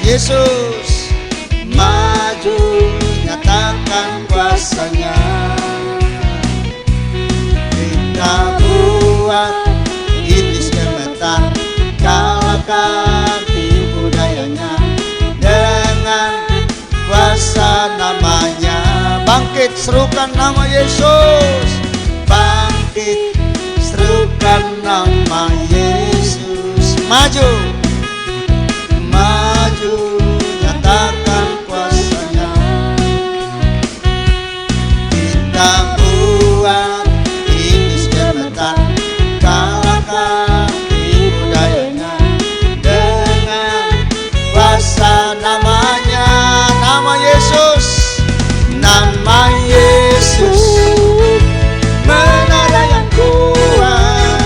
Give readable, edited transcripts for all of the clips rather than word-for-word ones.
Yesus maju, nyatakan kuasanya. Kita buat iblis gemetar, kalahkan tipu dayanya dengan kuasa namanya. Bangkit, serukan nama Yesus. Bangkit, serukan nama Yesus. Maju, maju, nyatakan kuasanya. Kita buat iblis gemetar, kalahkan tipu dayanya dengan kuasa namanya. Nama Yesus, nama Yesus, menara yang kuat.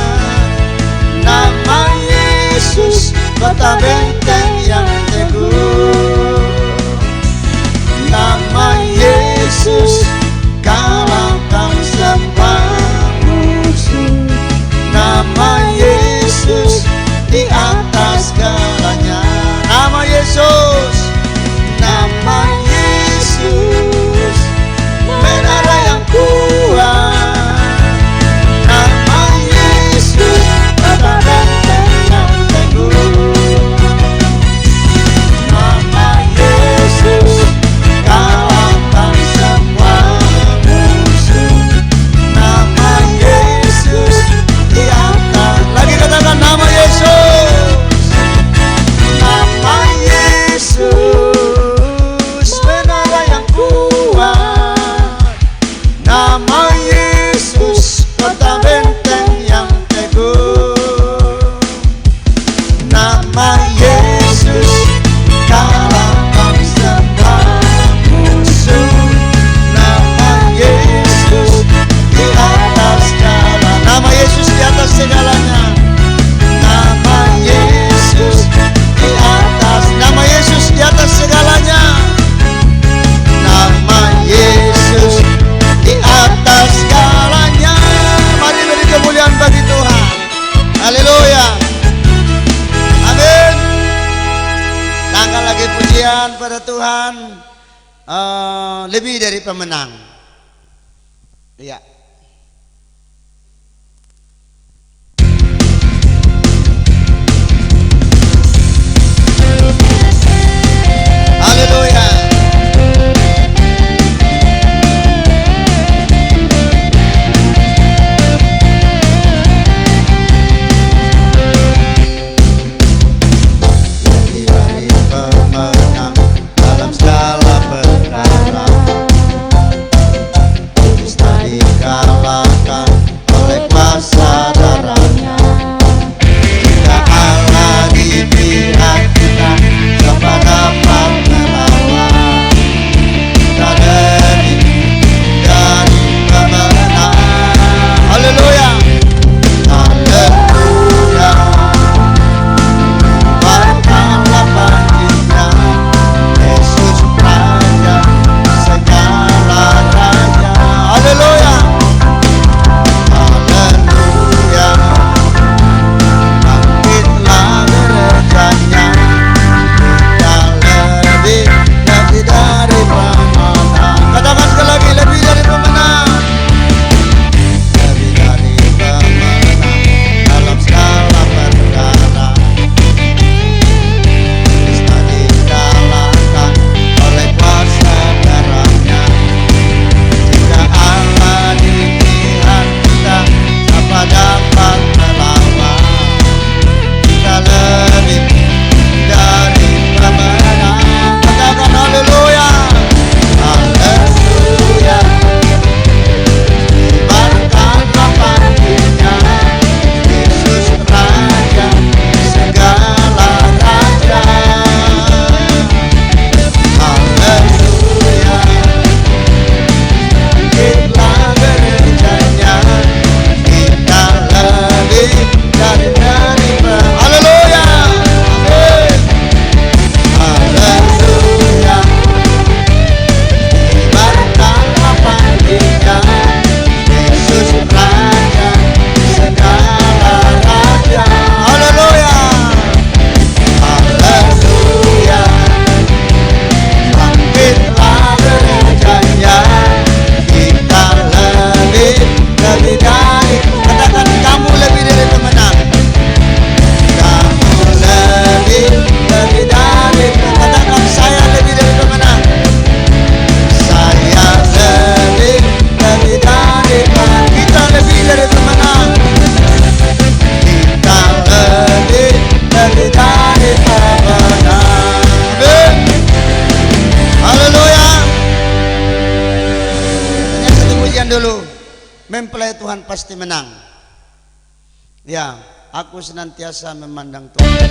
Nama Yesus, kota benteng yang teguh. Nama Yesus, kalahkan semua musuh. Nama Yesus, di atas segalanya. Nama Yesus, nama Yesus, menara yang kuat. Nama Yesus, kota benteng yang teguh. Nama Yesus, kalahkan semua musuh. Nama Yesus, di atas. Lagi katakan nama Yesus. Nama Yesus, menara yang kuat. Nama Yesus, kota benteng yang teguh. Nama Yesus, kalahkan semua musuh. Nama Yesus, di atas segala. Nama Yesus di atas segalanya. Nama Yesus di atas. Nama Yesus di atas segalanya. Nama Yesus di atas segalanya. Mari beri kemuliaan bagi Tuhan. Haleluya. Amin. Tanggal lagi pujian pada Tuhan. Lebih dari pemenang. Iya. Haleluya. Lebih dari pemenang dalam segala perkara. Yesus tadi mempelai Tuhan pasti menang. Ya, aku senantiasa memandang Tuhan.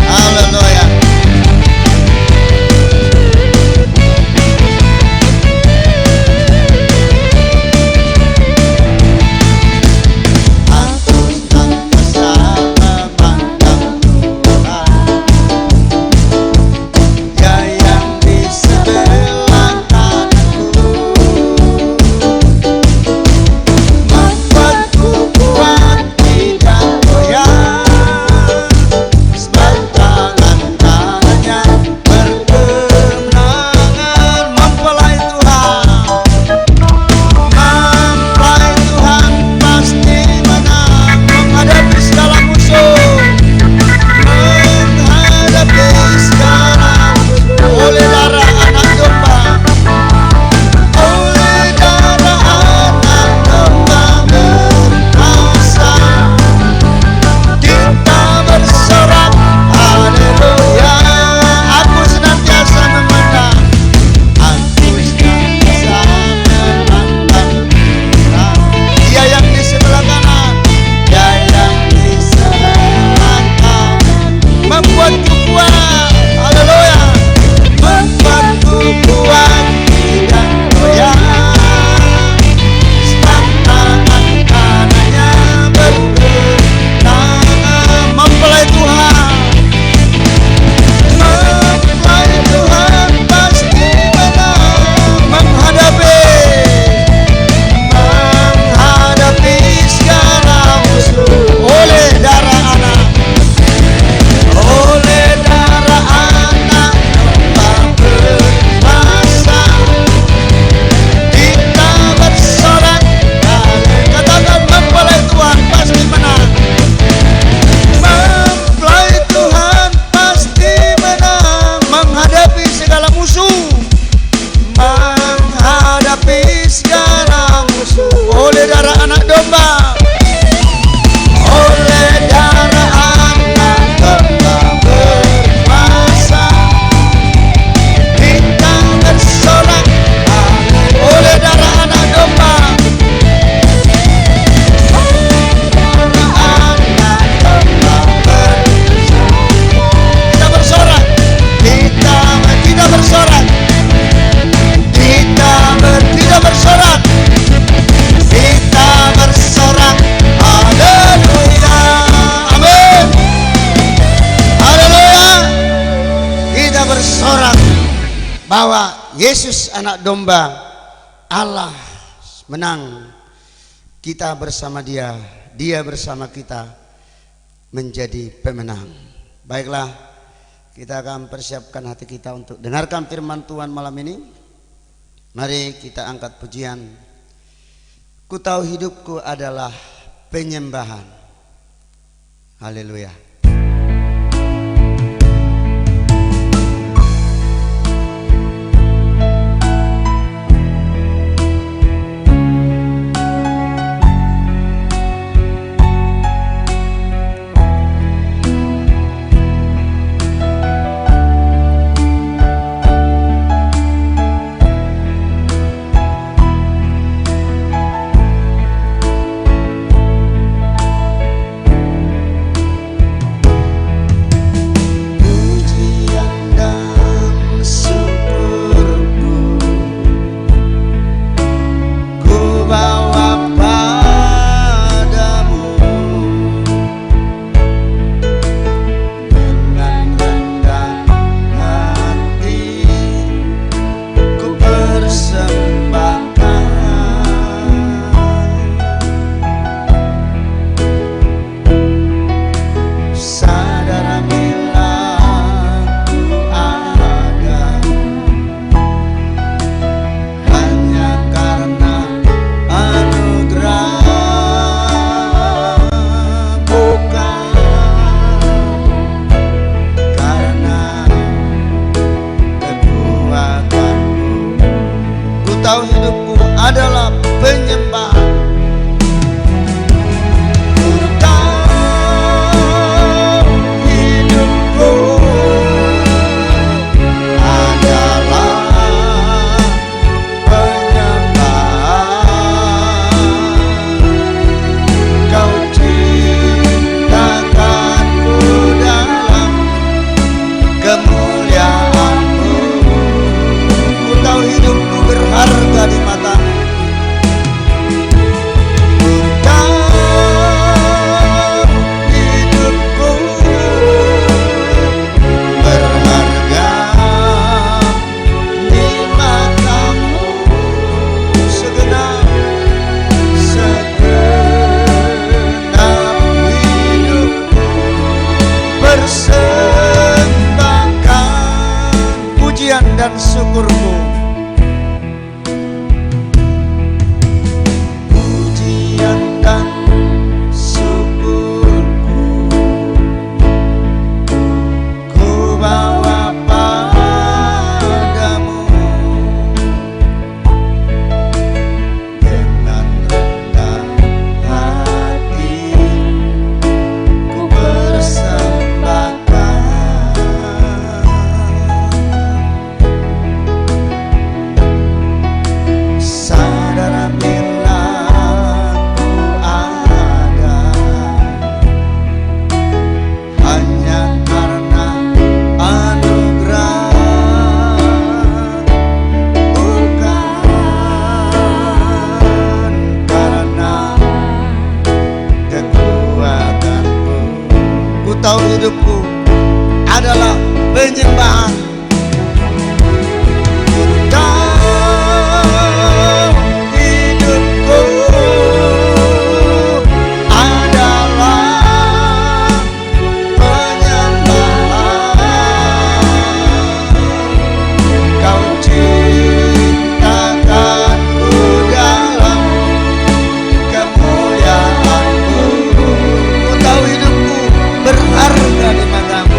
Haleluya. Bahwa Yesus anak domba Allah menang, kita bersama dia, dia bersama kita menjadi pemenang. Baiklah, kita akan persiapkan hati kita untuk dengarkan firman Tuhan malam ini. Mari kita angkat pujian. Ku tahu hidupku adalah penyembahan. Haleluya. adalah penyembahan. Kau hidupku adalah penyembahan. Kau ciptakanku dalam kemuliaan-Mu. Kau hidupku berharga di matamu.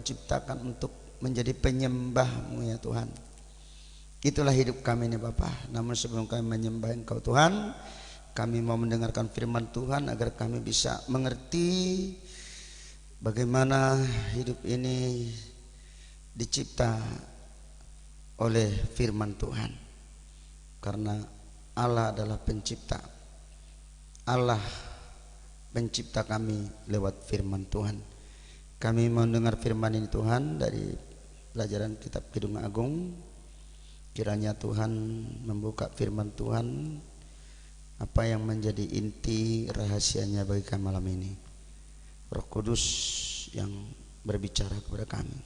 Ciptakan untuk menjadi penyembah-Mu ya Tuhan. Itulah hidup kami ini Bapa. Namun sebelum kami menyembah Engkau Tuhan, kami mau mendengarkan firman Tuhan agar kami bisa mengerti bagaimana hidup ini dicipta oleh firman Tuhan. Karena Allah adalah pencipta. Allah pencipta kami lewat firman Tuhan. Kami mau dengar firman ini Tuhan dari pelajaran kitab Kidung Agung. Kiranya Tuhan membuka firman Tuhan, apa yang menjadi inti rahasianya bagi kami malam ini. Roh Kudus yang berbicara kepada kami.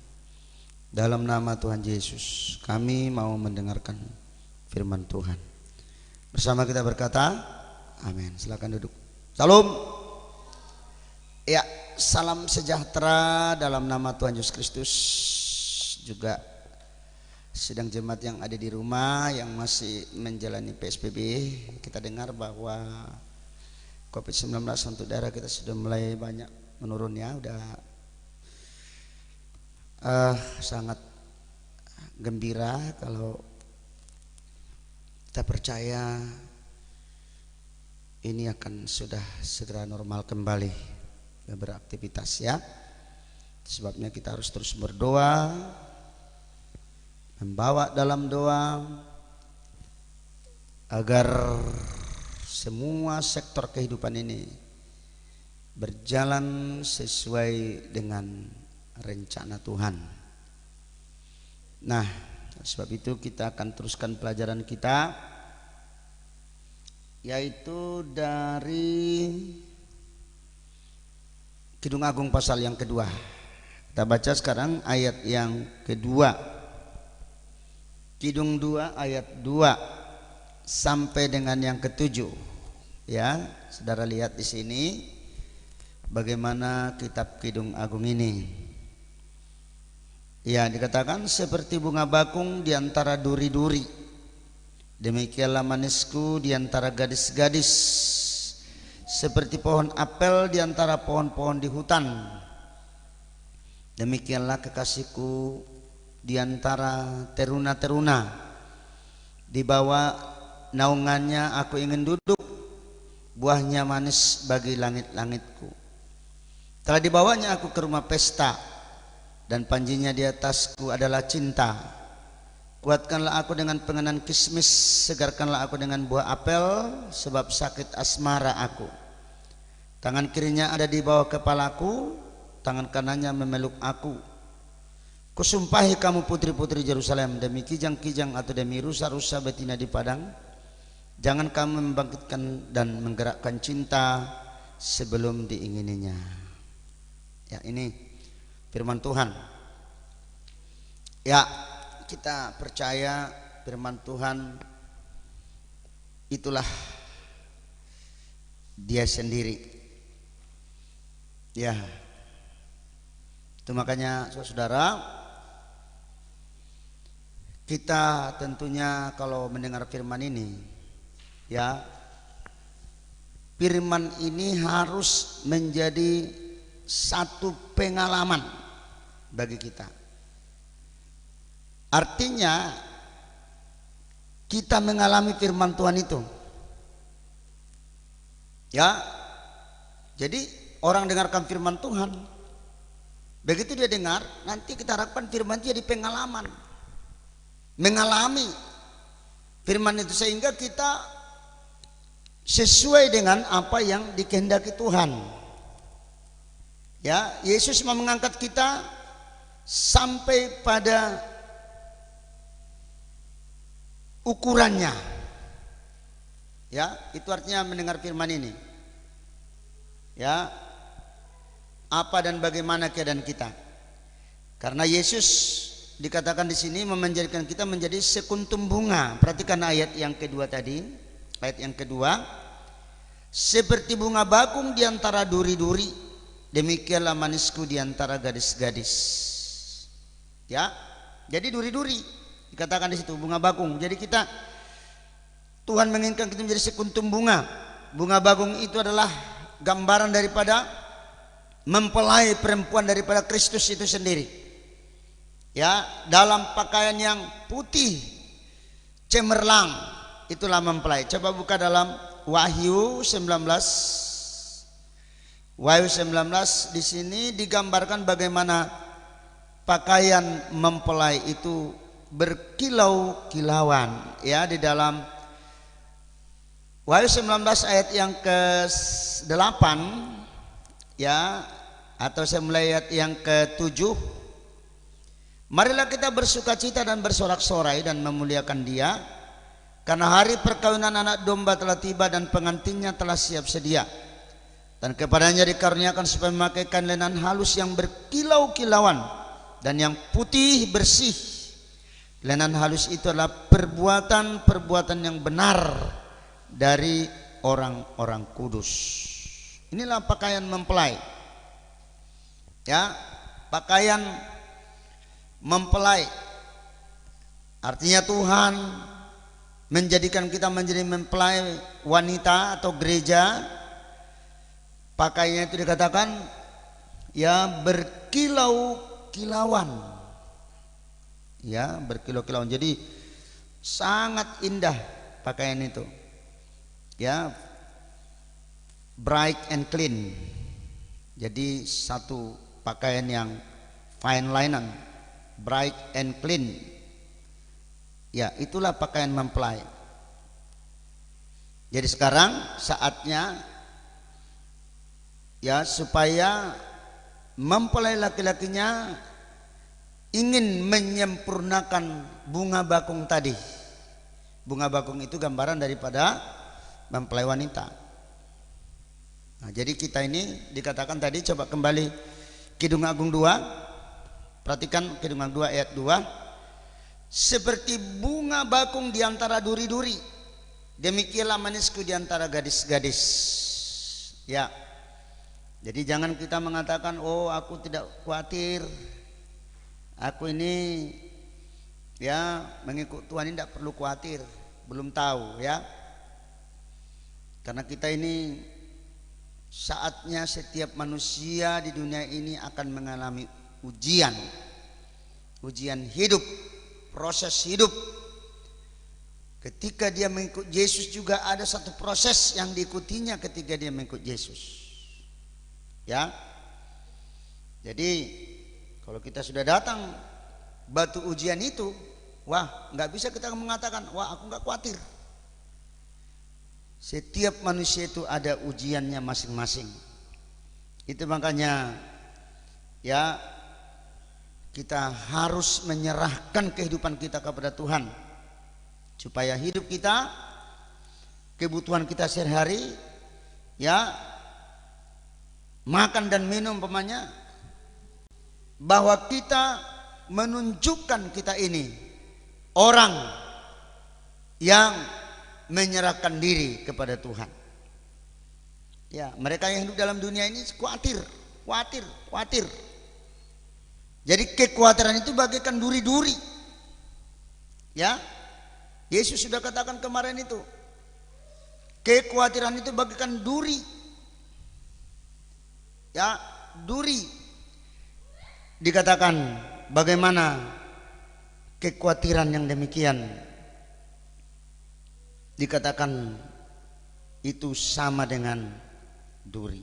Dalam nama Tuhan Yesus, kami mau mendengarkan firman Tuhan. Bersama kita berkata, amin. Silakan duduk. Salam. Ya, salam sejahtera dalam nama Tuhan Yesus Kristus. Juga sidang jemaat yang ada di rumah yang masih menjalani PSBB, kita dengar bahwa COVID-19 untuk daerah kita sudah mulai banyak menurun ya. Udah sangat gembira kalau kita percaya ini akan sudah segera normal kembali beraktivitas ya. Sebabnya kita harus terus berdoa, membawa dalam doa agar semua sektor kehidupan ini berjalan sesuai dengan rencana Tuhan. Nah, sebab itu kita akan teruskan pelajaran kita, yaitu dari Kidung Agung pasal yang kedua. Kita baca sekarang ayat yang kedua. Kidung 2 ayat 2 sampai dengan yang ketujuh. Ya, saudara lihat di sini bagaimana kitab Kidung Agung ini. Ya, dikatakan seperti bunga bakung di antara duri-duri, demikianlah manisku di antara gadis-gadis. Seperti pohon apel di antara pohon-pohon di hutan, demikianlah kekasihku di antara teruna-teruna. Di bawah naungannya aku ingin duduk, buahnya manis bagi langit-langitku. Telah dibawanya aku ke rumah pesta, dan panjinya di atasku adalah cinta. Kuatkanlah aku dengan pengenan kismis, segarkanlah aku dengan buah apel, sebab sakit asmara aku. Tangan kirinya ada di bawah kepalaku, tangan kanannya memeluk aku. Kusumpahi kamu putri-putri Yerusalem, demi kijang-kijang atau demi rusa-rusa betina di padang, jangan kamu membangkitkan dan menggerakkan cinta sebelum diingininya. Ya, ini firman Tuhan. Ya, kita percaya firman Tuhan itulah Dia sendiri. Ya, itu makanya saudara, kita tentunya kalau mendengar firman ini, ya, firman ini harus menjadi satu pengalaman bagi kita. Artinya kita mengalami firman Tuhan itu. Ya. Jadi orang dengarkan firman Tuhan, begitu dia dengar, nanti kita harapkan firman itu jadi pengalaman. Mengalami firman itu sehingga kita sesuai dengan apa yang dikehendaki Tuhan. Ya, Yesus mau mengangkat kita sampai pada ukurannya. Ya, itu artinya mendengar firman ini. Ya, apa dan bagaimana keadaan kita. Karena Yesus dikatakan di sini menjadikan kita menjadi sekuntum bunga. Perhatikan ayat yang kedua tadi. Ayat yang kedua, seperti bunga bakung di antara duri-duri, demikianlah manisku di antara gadis-gadis. Ya, jadi duri-duri dikatakan di situ bunga bakung. Jadi kita, Tuhan menginginkan kita menjadi sekuntum bunga. Bunga bakung itu adalah gambaran daripada mempelai perempuan daripada Kristus itu sendiri. Ya, dalam pakaian yang putih cemerlang, itulah mempelai. Coba buka dalam Wahyu 19. Wahyu 19 di sini digambarkan bagaimana pakaian mempelai itu berkilau-kilauan, ya, di dalam Wahyu 19 ayat yang ke-8, ya, atau saya mulai ayat yang ke-7. Marilah kita bersukacita dan bersorak-sorai dan memuliakan Dia, karena hari perkawinan anak domba telah tiba dan pengantinnya telah siap sedia. Dan kepadanya dikaruniakan supaya memakaikan lenan halus yang berkilau-kilauan dan yang putih bersih. Lenan halus itu adalah perbuatan-perbuatan yang benar dari orang-orang kudus. Inilah pakaian mempelai. Ya, pakaian mempelai. Artinya Tuhan menjadikan kita menjadi mempelai wanita atau gereja. Pakaiannya itu dikatakan ya berkilau-kilauan. Ya, berkilau-kilauan. Jadi sangat indah pakaian itu. Ya, bright and clean. Jadi satu pakaian yang fine linen, bright and clean. Ya, itulah pakaian mempelai. Jadi sekarang saatnya, ya, supaya mempelai laki-lakinya ingin menyempurnakan bunga bakung tadi. Bunga bakung itu gambaran daripada mempelai wanita. Nah, jadi kita ini dikatakan tadi, coba kembali Kidung Agung 2. Perhatikan Kidung Agung 2 ayat 2. Seperti bunga bakung di antara duri-duri, demikianlah manisku di antara gadis-gadis. Ya. Jadi jangan kita mengatakan, oh aku tidak khawatir, aku ini ya mengikut Tuhan ini tidak perlu khawatir, belum tahu, ya. Karena kita ini saatnya setiap manusia di dunia ini akan mengalami ujian hidup, proses hidup. Ketika dia mengikut Yesus juga ada satu proses yang diikutinya ketika dia mengikut Yesus. Ya, jadi kalau kita sudah datang batu ujian itu, wah, nggak bisa kita mengatakan, wah aku nggak khawatir. Setiap manusia itu ada ujiannya masing-masing. Itu makanya ya kita harus menyerahkan kehidupan kita kepada Tuhan, supaya hidup kita, kebutuhan kita sehari-hari, ya, makan dan minum umpamanya, bahwa kita menunjukkan kita ini orang yang menyerahkan diri kepada Tuhan. Ya, mereka yang hidup dalam dunia ini khawatir. Jadi kekhawatiran itu bagaikan duri-duri. Ya, Yesus sudah katakan kemarin itu. Kekhawatiran itu bagaikan duri. Ya, duri. Dikatakan bagaimana kekhawatiran yang demikian. Dikatakan itu sama dengan duri.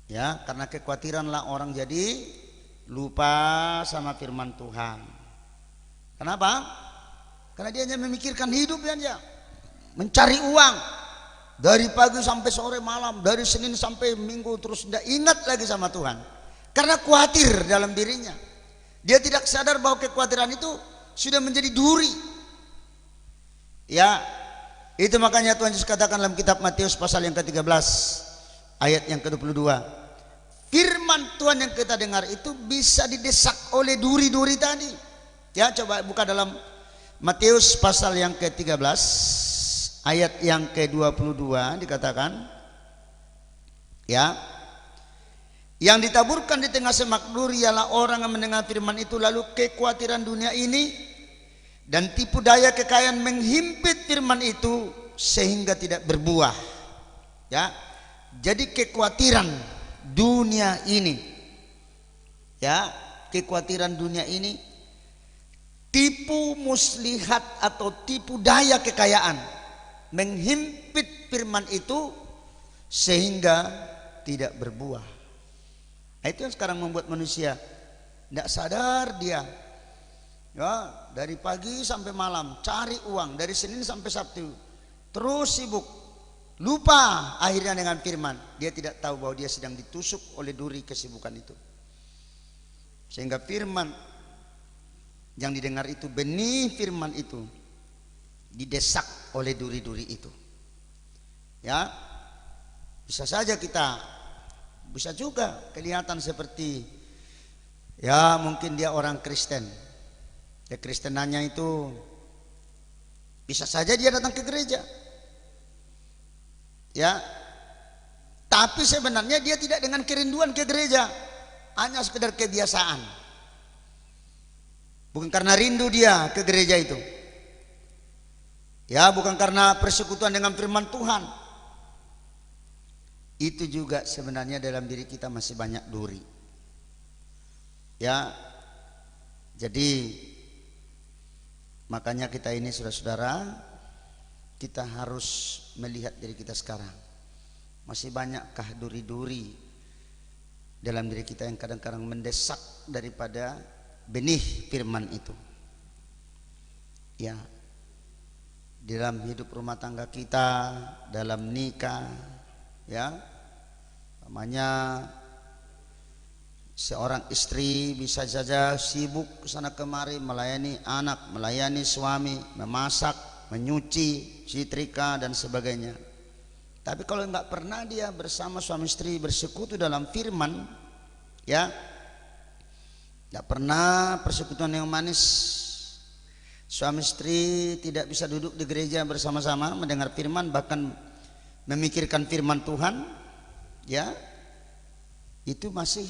Ya, karena kekhawatiranlah orang jadi lupa sama firman Tuhan. Kenapa? Karena dia hanya memikirkan hidup aja, mencari uang dari pagi sampai sore malam, dari Senin sampai Minggu, terus tidak ingat lagi sama Tuhan. Karena khawatir dalam dirinya. Dia tidak sadar bahwa kekhawatiran itu sudah menjadi duri. Ya, itu makanya Tuhan Yesus katakan dalam kitab Matius pasal yang ke-13 ayat yang ke-22. Firman Tuhan yang kita dengar itu bisa didesak oleh duri-duri tadi. Ya, coba buka dalam Matius pasal yang ke-13 ayat yang ke-22 dikatakan, ya, yang ditaburkan di tengah semak duri ialah orang yang mendengar firman itu, lalu kekhawatiran dunia ini dan tipu daya kekayaan menghimpit firman itu sehingga tidak berbuah. Ya, jadi kekhawatiran dunia ini, ya, kekhawatiran dunia ini tipu muslihat atau tipu daya kekayaan menghimpit firman itu sehingga tidak berbuah. Itu yang sekarang membuat manusia tidak sadar dia, ya, dari pagi sampai malam cari uang, dari Senin sampai Sabtu terus sibuk, lupa akhirnya dengan firman. Dia tidak tahu bahwa dia sedang ditusuk oleh duri kesibukan itu, sehingga firman yang didengar itu, benih firman itu didesak oleh duri-duri itu. Ya, bisa saja kita, bisa juga kelihatan seperti, ya, mungkin dia orang Kristen, kekristenannya itu bisa saja dia datang ke gereja, ya, tapi sebenarnya dia tidak dengan kerinduan ke gereja, hanya sekedar kebiasaan. Bukan karena rindu dia ke gereja itu, ya, bukan karena persekutuan dengan firman Tuhan. Itu juga sebenarnya dalam diri kita masih banyak duri. Ya, jadi makanya kita ini, saudara-saudara, kita harus melihat diri kita sekarang. Masih banyakkah duri-duri dalam diri kita yang kadang-kadang mendesak daripada benih firman itu? Ya, dalam hidup rumah tangga kita, dalam nikah, ya, namanya seorang istri bisa saja sibuk kesana kemari melayani anak, melayani suami, memasak, menyuci, setrika dan sebagainya. Tapi kalau nggak pernah dia bersama suami istri bersekutu dalam firman, ya, nggak pernah persekutuan yang manis, suami istri tidak bisa duduk di gereja bersama-sama mendengar firman, bahkan memikirkan firman Tuhan, ya, itu masih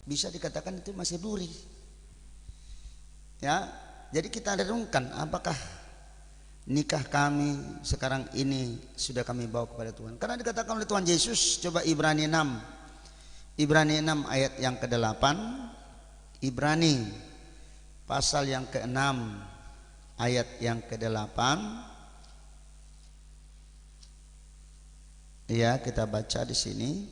bisa dikatakan itu masih duri. Ya, jadi kita renungkan, apakah nikah kami sekarang ini sudah kami bawa kepada Tuhan? Karena dikatakan oleh Tuhan Yesus, coba Ibrani 6 ayat yang ke-8, Ibrani pasal yang ke-6 ayat yang ke-8. Ya, kita baca di sini.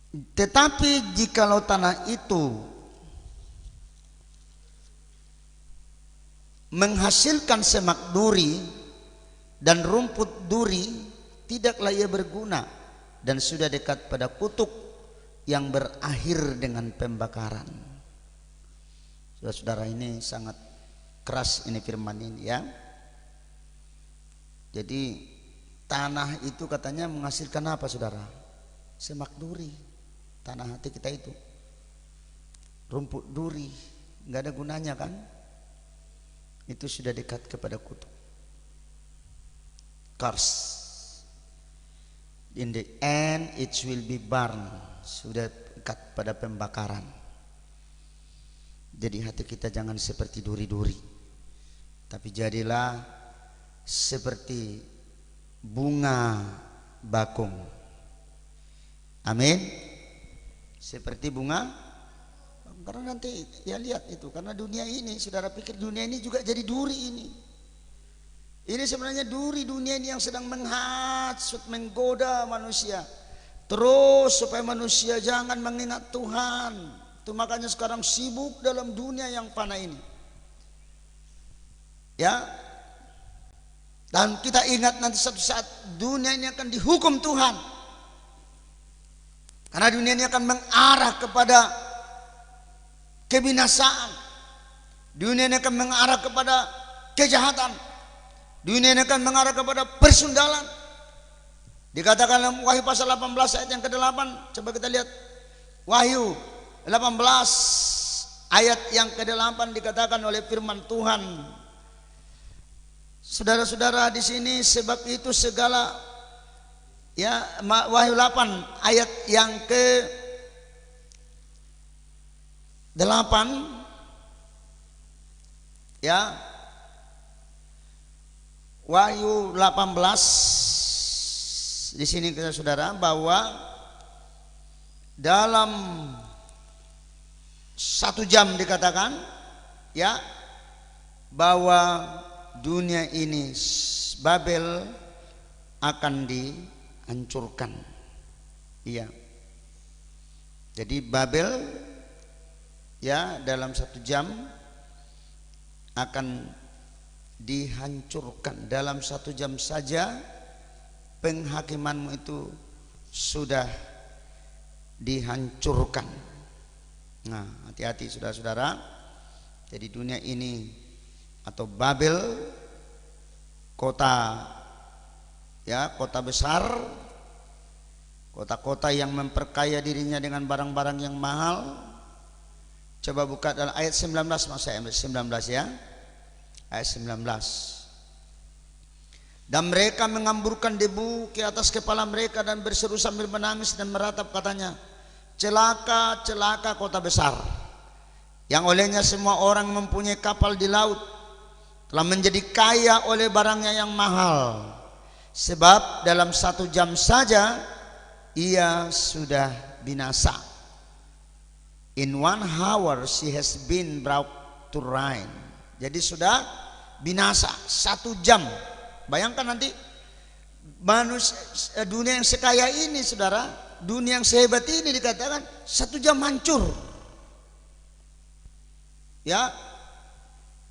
Tetapi jikalau tanah itu menghasilkan semak duri dan rumput duri, tidaklah ia berguna dan sudah dekat pada kutuk yang berakhir dengan pembakaran. Saudara-saudara, ini sangat keras ini firman ini, ya. Jadi tanah itu katanya menghasilkan apa, saudara? Semak duri, tanah hati kita itu. rumput duri, nggak ada gunanya kan? Itu sudah dekat kepada kutu. Curse. In the end it will be burned. Sudah dekat pada pembakaran. Jadi hati kita jangan seperti duri-duri, tapi jadilah seperti bunga bakung. Amin. Seperti bunga, karena nanti ya lihat itu, karena dunia ini, saudara pikir dunia ini juga jadi duri ini. Ini sebenarnya duri dunia ini yang sedang menghasut, menggoda manusia. Terus supaya manusia jangan mengingat Tuhan. Itu makanya sekarang sibuk dalam dunia yang fana ini. Ya. Dan kita ingat nanti suatu saat dunia ini akan dihukum Tuhan. Karena dunia ini akan mengarah kepada kebinasaan. Dunia ini akan mengarah kepada kejahatan. Dunia ini akan mengarah kepada persundalan. Dikatakan dalam Wahyu pasal 18 ayat yang ke-8. Coba kita lihat Wahyu 18 ayat yang ke-8 dikatakan oleh firman Tuhan. Saudara-saudara di sini, sebab itu segala, ya, Wahyu 8 ayat yang ke-8, ya, Wahyu 18 di sini kita saudara, bahwa dalam 1 jam dikatakan, ya, bahwa dunia ini, Babel, akan dihancurkan. Iya. Jadi Babel, ya, dalam 1 jam akan dihancurkan. Dalam 1 jam saja penghakimanmu itu sudah dihancurkan. Nah, hati-hati saudara-saudara. Jadi dunia ini atau Babel, kota, ya, kota besar, kota-kota yang memperkaya dirinya dengan barang-barang yang mahal. Coba buka dalam ayat 19, masa 19, ya, ayat 19. Dan mereka mengamburkan debu ke atas kepala mereka dan berseru sambil menangis dan meratap, katanya, celaka, celaka kota besar, yang olehnya semua orang mempunyai kapal di laut telah menjadi kaya oleh barangnya yang mahal, sebab dalam 1 jam saja ia sudah binasa. In 1 hour she has been brought to ruin. Jadi sudah binasa 1 jam. Bayangkan nanti manusia, dunia yang sekaya ini saudara, dunia yang sehebat ini dikatakan 1 jam hancur. Ya,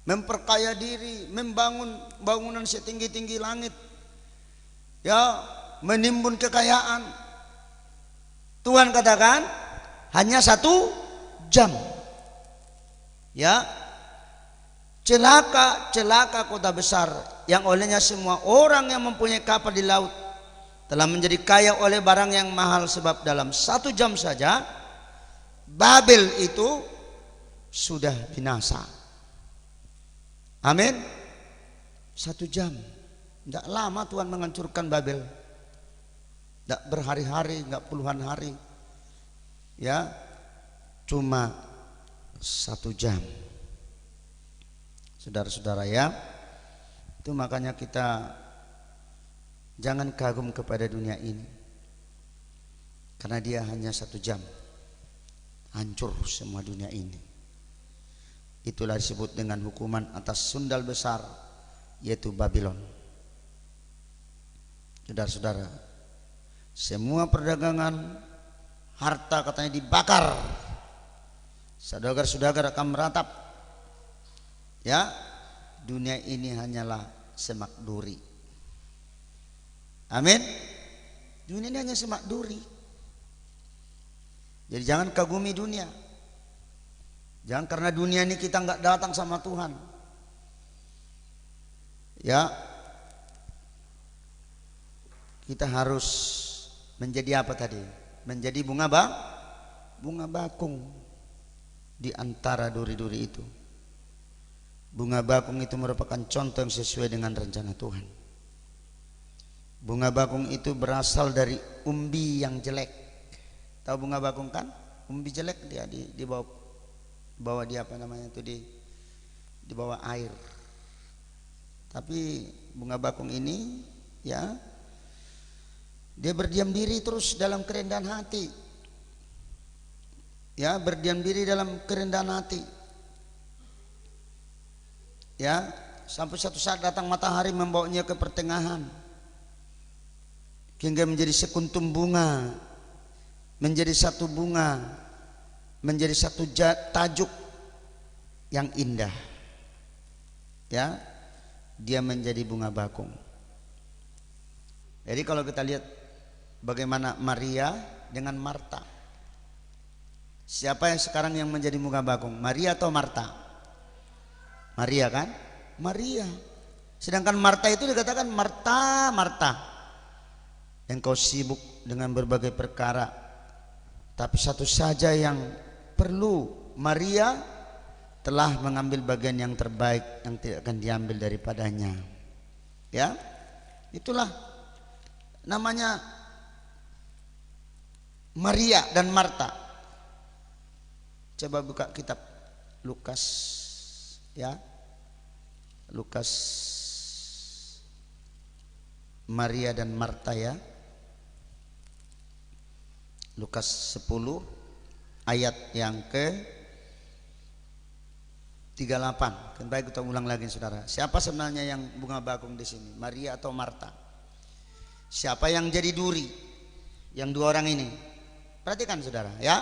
memperkaya diri, membangun bangunan setinggi-tinggi langit, ya, menimbun kekayaan. Tuhan katakan hanya 1 jam. Ya, celaka, celaka kota besar, yang olehnya semua orang yang mempunyai kapal di laut telah menjadi kaya oleh barang yang mahal, sebab dalam 1 jam saja Babel itu sudah binasa. Amin. 1 jam. Tidak lama Tuhan menghancurkan Babel. Tidak berhari-hari, tidak puluhan hari. Ya, cuma 1 jam. Saudara-saudara, ya, itu makanya kita jangan kagum kepada dunia ini, karena dia hanya 1 jam hancur semua dunia ini. Itulah disebut dengan hukuman atas sundal besar, yaitu Babylon. Saudara-saudara, semua perdagangan harta katanya dibakar. Saudagar-saudagar akan meratap. Ya, dunia ini hanyalah semak duri. Amin. Dunia ini hanya semak duri. Jadi jangan kagumi dunia. Jangan karena dunia ini kita nggak datang sama Tuhan. Ya, kita harus menjadi apa tadi? Menjadi bunga bakung. di antara duri-duri itu. Bunga bakung itu merupakan contoh yang sesuai dengan rencana Tuhan. Bunga bakung itu berasal dari umbi yang jelek. Tahu bunga bakung kan? Umbi jelek dia di bawah dia apa namanya itu di bawah air. Tapi bunga bakung ini ya dia berdiam diri terus dalam kerendahan hati. Ya, berdiam diri dalam kerendahan hati. Ya, sampai satu saat datang matahari membawanya ke pertengahan. Hingga menjadi sekuntum bunga, menjadi satu bunga, menjadi satu tajuk yang indah. Ya, dia menjadi bunga bakung. Jadi kalau kita lihat bagaimana Maria dengan Marta, siapa yang sekarang yang menjadi bunga bakung, Maria atau Marta? Maria kan? Maria. Sedangkan Marta itu dikatakan, Marta, Marta, engkau sibuk dengan berbagai perkara, tapi satu saja yang perlu. Maria telah mengambil bagian yang terbaik yang tidak akan diambil daripadanya. Ya, itulah namanya Maria dan Marta. Coba buka kitab Lukas, ya, Lukas, Maria dan Marta ya. Lukas 10 ayat yang ke 38. Kan baik kita ulang lagi saudara. Siapa sebenarnya yang bunga bakung di sini? Maria atau Marta? Siapa yang jadi duri? Yang dua orang ini. Perhatikan saudara ya.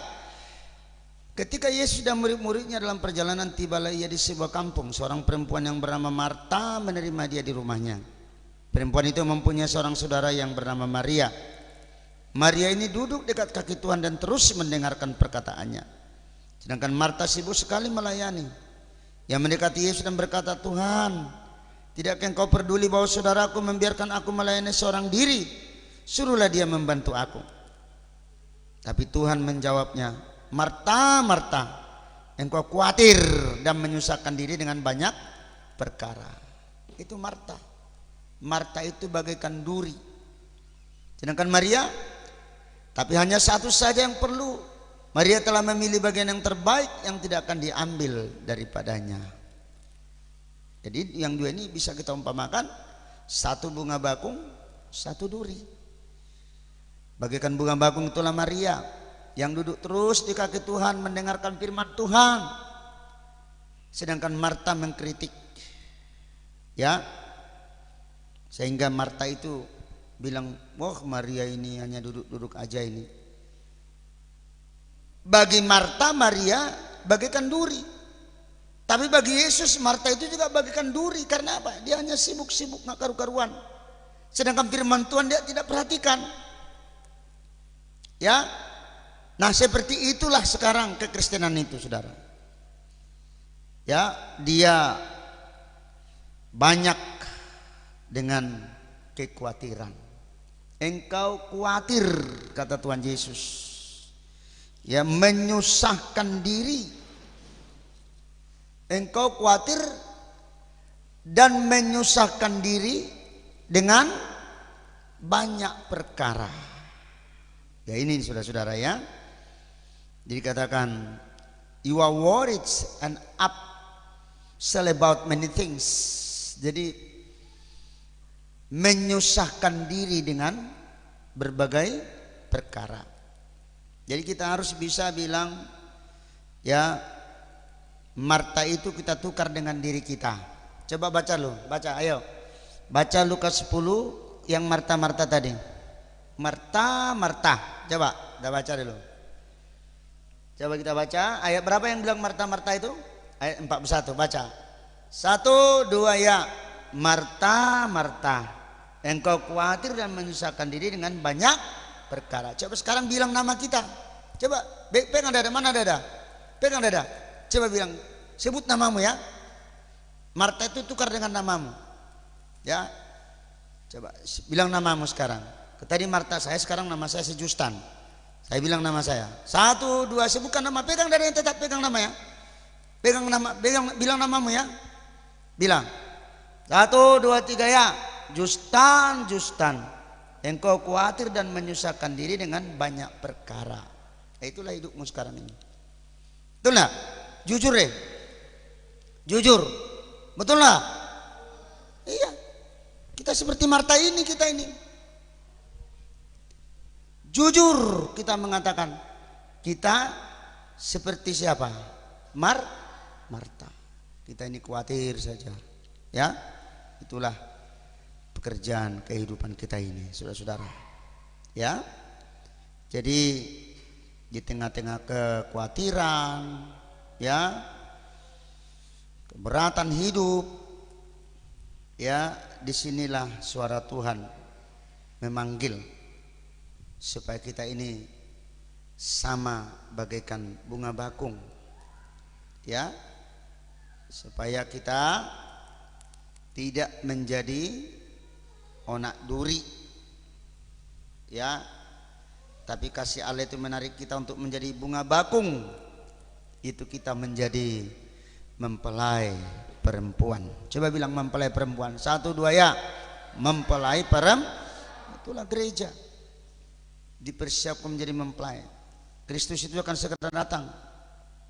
Ketika Yesus dan murid-muridnya dalam perjalanan, tibalah ia di sebuah kampung. Seorang perempuan yang bernama Marta menerima dia di rumahnya. Perempuan itu mempunyai seorang saudara yang bernama Maria. Maria ini duduk dekat kaki Tuhan dan terus mendengarkan perkataannya. Sedangkan Marta sibuk sekali melayani. Yang mendekati Yesus dan berkata, Tuhan, tidakkah engkau peduli bahwa saudaraku membiarkan aku melayani seorang diri? Suruhlah dia membantu aku. Tapi Tuhan menjawabnya, Marta, Marta, engkau khawatir dan menyusahkan diri dengan banyak perkara. Itu Marta. Marta itu bagaikan duri. Sedangkan Maria, tapi hanya satu saja yang perlu. Maria telah memilih bagian yang terbaik yang tidak akan diambil daripadanya. Jadi yang dua ini bisa kita umpamakan, satu bunga bakung, satu duri. Bagaikan bunga bakung itulah Maria yang duduk terus di kaki Tuhan mendengarkan firman Tuhan. Sedangkan Marta mengkritik. Ya. Sehingga Marta itu bilang, wah Maria ini hanya duduk-duduk aja ini. Bagi Marta, Maria bagaikan duri. Tapi bagi Yesus, Marta itu juga bagaikan duri. Karena apa? Dia hanya sibuk-sibuk nggak karu-karuan. Sedangkan firman Tuhan dia tidak perhatikan. Ya, nah seperti itulah sekarang kekristenan itu, saudara. Ya, dia banyak dengan kekhawatiran. Engkau khawatir, kata Tuhan Yesus, ya, menyusahkan diri. Engkau khawatir dan menyusahkan diri dengan banyak perkara. Ya ini saudara-saudara ya. Jadi katakan, you are worried and upset about many things. Jadi menyusahkan diri dengan berbagai perkara. Jadi kita harus bisa bilang, ya, Marta itu kita tukar dengan diri kita. Coba baca lu, baca, ayo. Baca Lukas 10 yang Marta-Marta tadi. Marta, Marta. Coba, kita baca dulu. Coba kita baca, ayat berapa yang bilang Marta-Marta itu? Ayat 41, baca. 1, 2, ya. Marta, Marta, engkau khawatir dan menyusahkan diri dengan banyak perkara. Coba sekarang bilang nama kita. Coba pegang dada, mana dada? Pegang dada. Coba bilang, sebut namamu ya. Marta itu tukar dengan namamu. Ya. Coba bilang namamu sekarang. Tadi Marta, saya sekarang nama saya Sejustan. Saya bilang nama saya. 1, 2, sebutkan nama. Pegang dari yang tetap, pegang nama ya. Pegang nama, bilang namamu ya. Bilang. 1, 2, 3 ya. Justan, Justan. Engkau khawatir dan menyusahkan diri dengan banyak perkara. Itulah hidupmu sekarang ini. Betul nggak? Jujur deh. Jujur. Betul nggak? Iya. Kita seperti Marta ini, kita ini. Jujur kita mengatakan. Kita seperti siapa? Marta. Kita ini khawatir saja. Ya. Itulah pekerjaan kehidupan kita ini, saudara-saudara. Ya. Jadi di tengah-tengah kekhawatiran, ya, keberatan hidup, ya, disinilah suara Tuhan memanggil supaya kita ini sama bagaikan bunga bakung, ya, supaya kita tidak menjadi onak duri, ya, tapi kasih Allah itu menarik kita untuk menjadi bunga bakung. Itu kita menjadi mempelai perempuan. Coba bilang mempelai perempuan. 1, 2 ya. Mempelai perempuan. Itulah gereja. Dipersiapkan menjadi mempelai. Kristus itu akan segera datang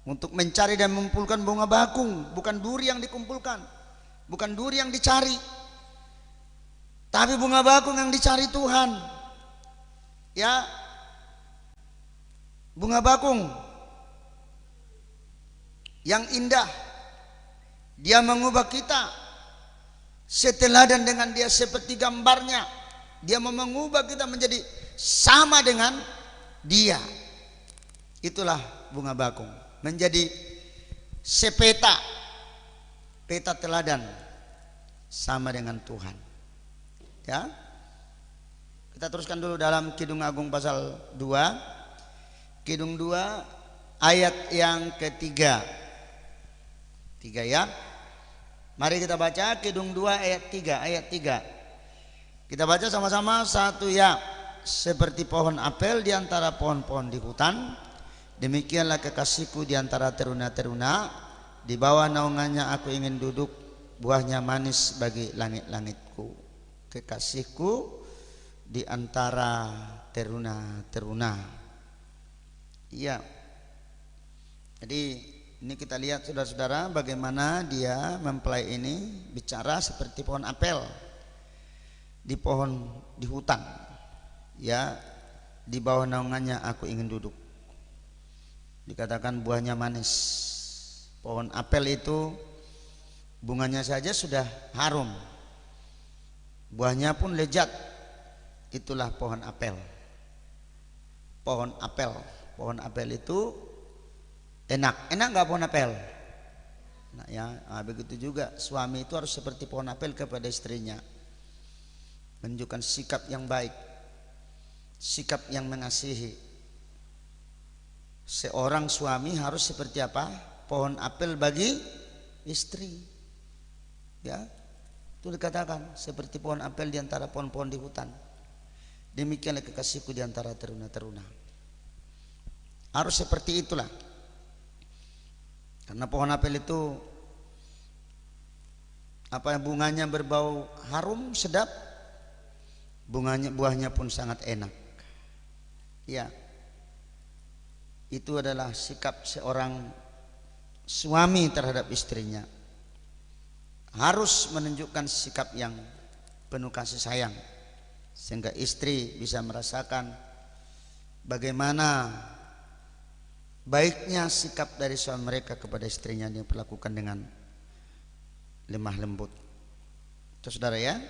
untuk mencari dan mengumpulkan bunga bakung, bukan duri yang dikumpulkan, bukan duri yang dicari, tapi bunga bakung yang dicari Tuhan. Ya, bunga bakung yang indah. Dia mengubah kita seteladan dengan dia seperti gambarnya. Dia mau mengubah kita menjadi sama dengan dia. Itulah bunga bakung, menjadi sepeta, peta teladan sama dengan Tuhan. Ya. Kita teruskan dulu dalam Kidung Agung pasal 2. Kidung 2 ayat yang ketiga. 3 ya. Mari kita baca Kidung 2 ayat 3, ayat 3. Kita baca sama-sama. 1 ya. Seperti pohon apel di antara pohon-pohon di hutan, demikianlah kekasihku di antara teruna-teruna, di bawah naungannya aku ingin duduk, buahnya manis bagi langit-langitku. Kekasihku di antara teruna-teruna. Iya. Jadi ini kita lihat saudara-saudara bagaimana dia mempelai ini bicara seperti pohon apel di hutan. Ya, di bawah naungannya aku ingin duduk. Dikatakan buahnya manis. Pohon apel itu bunganya saja sudah harum, buahnya pun lezat. Itulah pohon apel. Pohon apel. Pohon apel itu enak. Enak nggak pohon apel? Nah, ya, begitu juga suami itu harus seperti pohon apel kepada istrinya, menunjukkan sikap yang baik, sikap yang mengasihi. Seorang suami harus seperti apa? Pohon apel bagi istri. Ya, itu dikatakan seperti pohon apel di antara pohon-pohon di hutan. Demikianlah kekasihku di antara teruna-teruna. Harus seperti itulah. Karena pohon apel itu bunganya berbau harum, sedap. Buahnya pun sangat enak. Ya. Itu adalah sikap seorang suami terhadap istrinya. Harus menunjukkan sikap yang penuh kasih sayang, sehingga istri bisa merasakan bagaimana baiknya sikap dari suami mereka kepada istrinya, yang diperlakukan dengan lemah lembut. Itu saudara ya.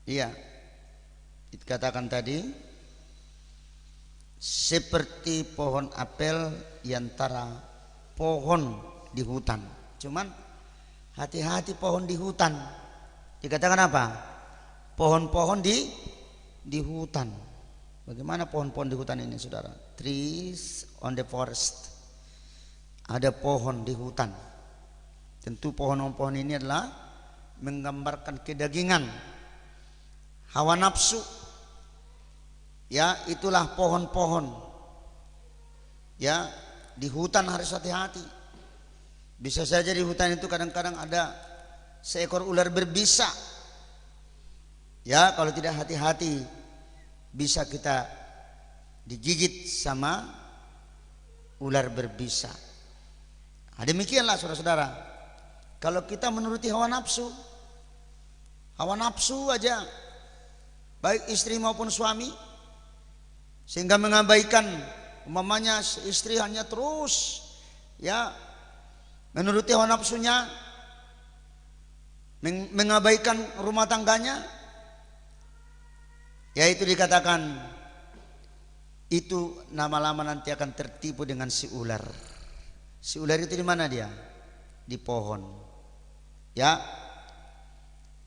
Iya, dikatakan tadi seperti pohon apel di antara pohon di hutan. Cuman hati-hati pohon di hutan. Dikatakan apa? Pohon-pohon di hutan. Bagaimana pohon-pohon di hutan ini, saudara? Trees on the forest. Ada pohon di hutan. Tentu pohon-pohon ini adalah menggambarkan kedagingan, hawa nafsu. Ya, itulah pohon-pohon. Ya, di hutan harus hati-hati. Bisa saja di hutan itu kadang-kadang ada seekor ular berbisa. Ya, kalau tidak hati-hati bisa kita digigit sama ular berbisa. Nah, demikianlah saudara-saudara. Kalau kita menuruti hawa nafsu aja, baik istri maupun suami, sehingga mengabaikan, umpamanya istri hanya terus ya menuruti hawa nafsunya, mengabaikan rumah tangganya, yaitu dikatakan itu lama-lama nanti akan tertipu dengan si ular. Si ular itu di mana dia? Di pohon. Ya,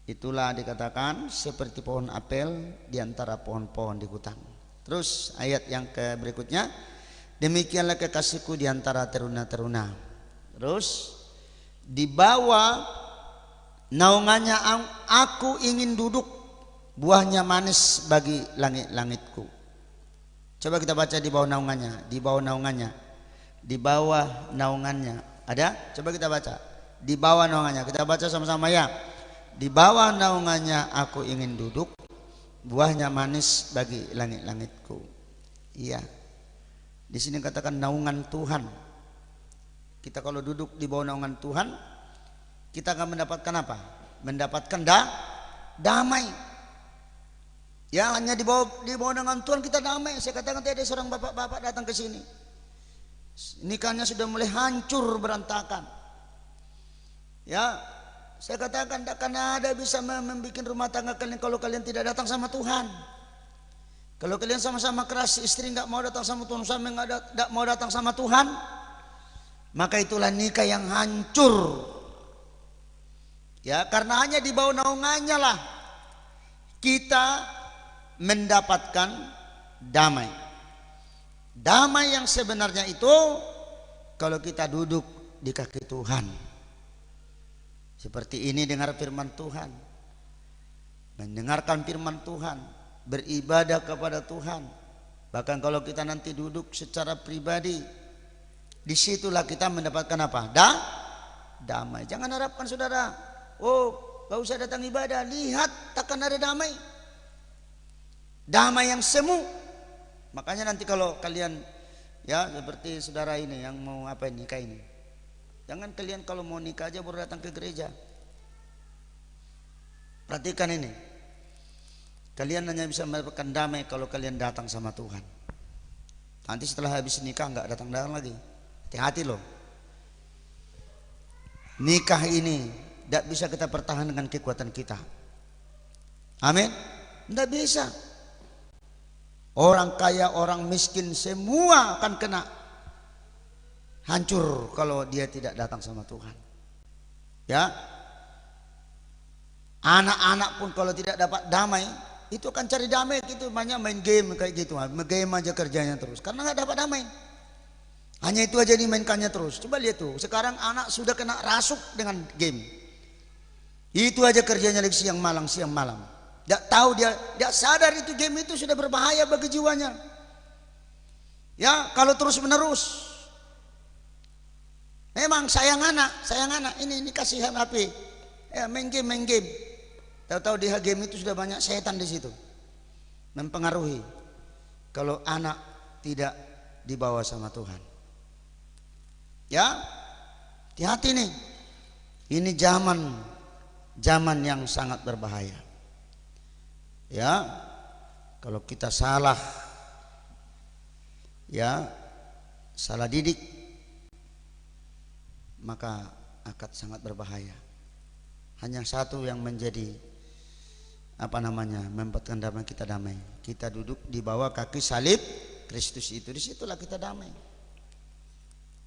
itulah dikatakan seperti pohon apel di antara pohon-pohon di hutan. Terus ayat yang berikutnya, demikianlah kekasihku di antara teruna-teruna. Terus di bawah naungannya aku ingin duduk, buahnya manis bagi langit-langitku. Coba kita baca di bawah naungannya, di bawah naungannya, di bawah naungannya. Ada? Coba kita baca. Di bawah naungannya. Kita baca sama-sama ya. Di bawah naungannya aku ingin duduk, buahnya manis bagi langit-langitku. Iya. Di sini katakan naungan Tuhan. Kita kalau duduk di bawah naungan Tuhan, kita akan mendapatkan apa? Mendapatkan damai. Ya, hanya di bawah naungan Tuhan kita damai. Saya katakan tadi ada seorang bapak-bapak datang ke sini. Nikahnya sudah mulai hancur berantakan. Ya, saya katakan tidak akan ada bisa membuat rumah tangga kalian kalau kalian tidak datang sama Tuhan. Kalau kalian sama-sama keras, istri nggak mau datang sama Tuhan, suami nggak mau datang sama Tuhan, maka itulah nikah yang hancur. Ya, karena hanya di bawah naungannya lah kita mendapatkan damai. Damai yang sebenarnya itu kalau kita duduk di kaki Tuhan. Seperti ini dengar firman Tuhan, mendengarkan firman Tuhan, beribadah kepada Tuhan. Bahkan kalau kita nanti duduk secara pribadi, disitulah kita mendapatkan apa? Damai. Jangan harapkan saudara, oh gak usah datang ibadah, lihat takkan ada damai. Damai yang semu. Makanya nanti kalau kalian ya seperti saudara ini yang mau nikah ini, jangan kalian kalau mau nikah aja baru datang ke gereja. Perhatikan ini, kalian hanya bisa mendapatkan damai kalau kalian datang sama Tuhan. Nanti setelah habis nikah nggak datang-datang lagi. Hati-hati loh. Nikah ini tidak bisa kita pertahankan dengan kekuatan kita. Amin. Tidak bisa. Orang kaya, orang miskin, semua akan kena hancur kalau dia tidak datang sama Tuhan. Ya, anak-anak pun kalau tidak dapat damai, itu akan cari damai gitu, banyak main game kayak gitu, game aja kerjanya terus, karena nggak dapat damai. Hanya itu aja dimainkannya terus. Coba lihat tuh, sekarang anak sudah kena rasuk dengan game. Itu aja kerjanya siang malam. Tidak tahu dia, tidak sadar itu game itu sudah berbahaya bagi jiwanya. Ya, kalau terus menerus. Memang sayang anak, ini kasih HP. Ya, main game. Tahu-tahu di game itu sudah banyak setan di situ. Mempengaruhi. Kalau anak tidak dibawa sama Tuhan. Ya, hati-hati nih. Ini zaman yang sangat berbahaya. Ya, kalau kita salah didik, maka akan sangat berbahaya. Hanya satu yang menjadi membuatkan damai kita damai. Kita duduk di bawah kaki salib Kristus itu, disitulah kita damai.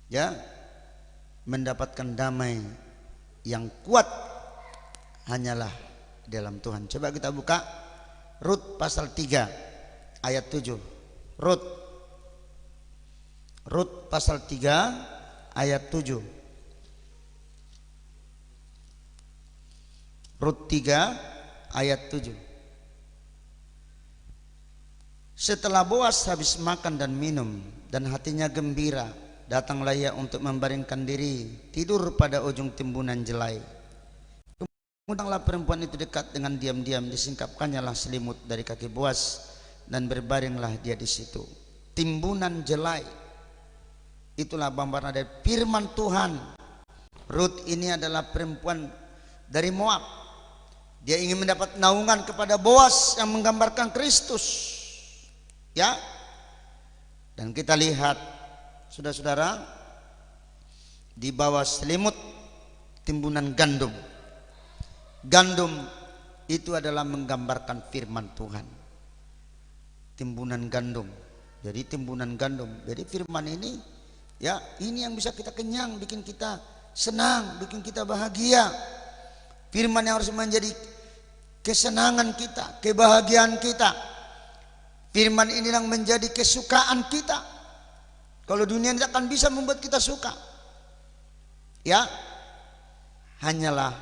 Ya, mendapatkan damai yang kuat hanyalah dalam Tuhan. Coba kita buka Rut pasal 3 ayat 7. Rut pasal 3 ayat 7. Rut 3 ayat 7. Setelah Boas habis makan dan minum dan hatinya gembira, datanglah ia untuk membaringkan diri tidur pada ujung timbunan jelai. Kemudianlah perempuan itu dekat dengan diam-diam, disingkapkannya lah selimut dari kaki Boas dan berbaringlah dia di situ. Timbunan jelai, itulah gambaran dari firman Tuhan. Ruth ini adalah perempuan dari Moab. Dia ingin mendapat naungan kepada Boas yang menggambarkan Kristus. Ya. Dan kita lihat, saudara-saudara, di bawah selimut timbunan gandum. Gandum itu adalah menggambarkan firman Tuhan. Timbunan gandum. Jadi timbunan gandum. Jadi firman ini, ya, ini yang bisa kita kenyang, bikin kita senang, bikin kita bahagia. Firman yang harus menjadi kesenangan kita, kebahagiaan kita. Firman ini yang menjadi kesukaan kita. Kalau dunia tidak akan bisa membuat kita suka. Ya, hanyalah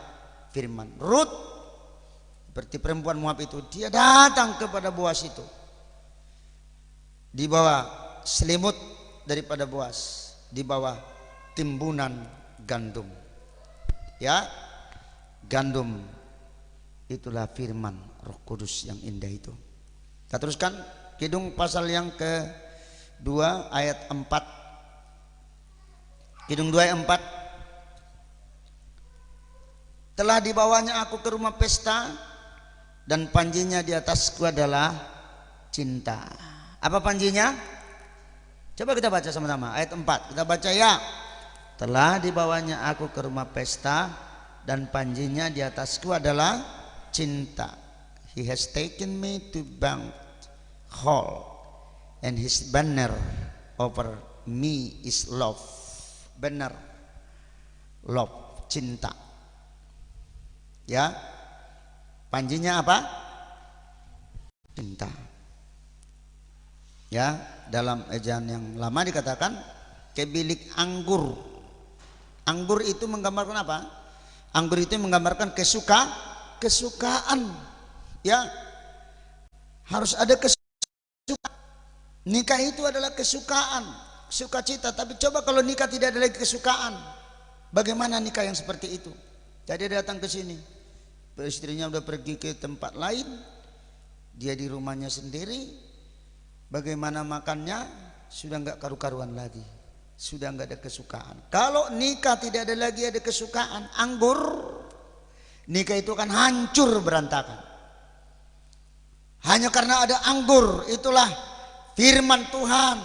firman. Ruth, seperti perempuan Moab itu, dia datang kepada Boas itu. Di bawah selimut daripada Boas, di bawah timbunan gandum. Ya, gandum itulah firman Roh Kudus yang indah itu. Kita teruskan Kidung pasal yang ke-2 ayat 4. Kidung 2 ayat 4. Telah dibawanya aku ke rumah pesta dan panjinya di atasku adalah cinta. Apa panjinya? Coba kita baca sama-sama ayat 4. Kita baca ya. Telah dibawanya aku ke rumah pesta dan panjinya di atasku adalah cinta. He has taken me to banquet hall and his banner over me is love. Banner, love, cinta. Ya, panjinya apa? Cinta. Ya, dalam ejaan yang lama dikatakan kebilik anggur. Anggur itu menggambarkan apa? Anggur itu menggambarkan kesukaan. Ya, harus ada kesukaan. Nikah itu adalah kesukaan, sukacita. Tapi coba kalau nikah tidak ada lagi kesukaan, bagaimana nikah yang seperti itu? Jadi dia datang ke sini, istrinya udah pergi ke tempat lain, dia di rumahnya sendiri. Bagaimana makannya sudah nggak karu-karuan lagi, sudah nggak ada kesukaan. Kalau nikah tidak ada lagi ada kesukaan, anggur, nikah itu akan hancur berantakan. Hanya karena ada anggur, itulah firman Tuhan.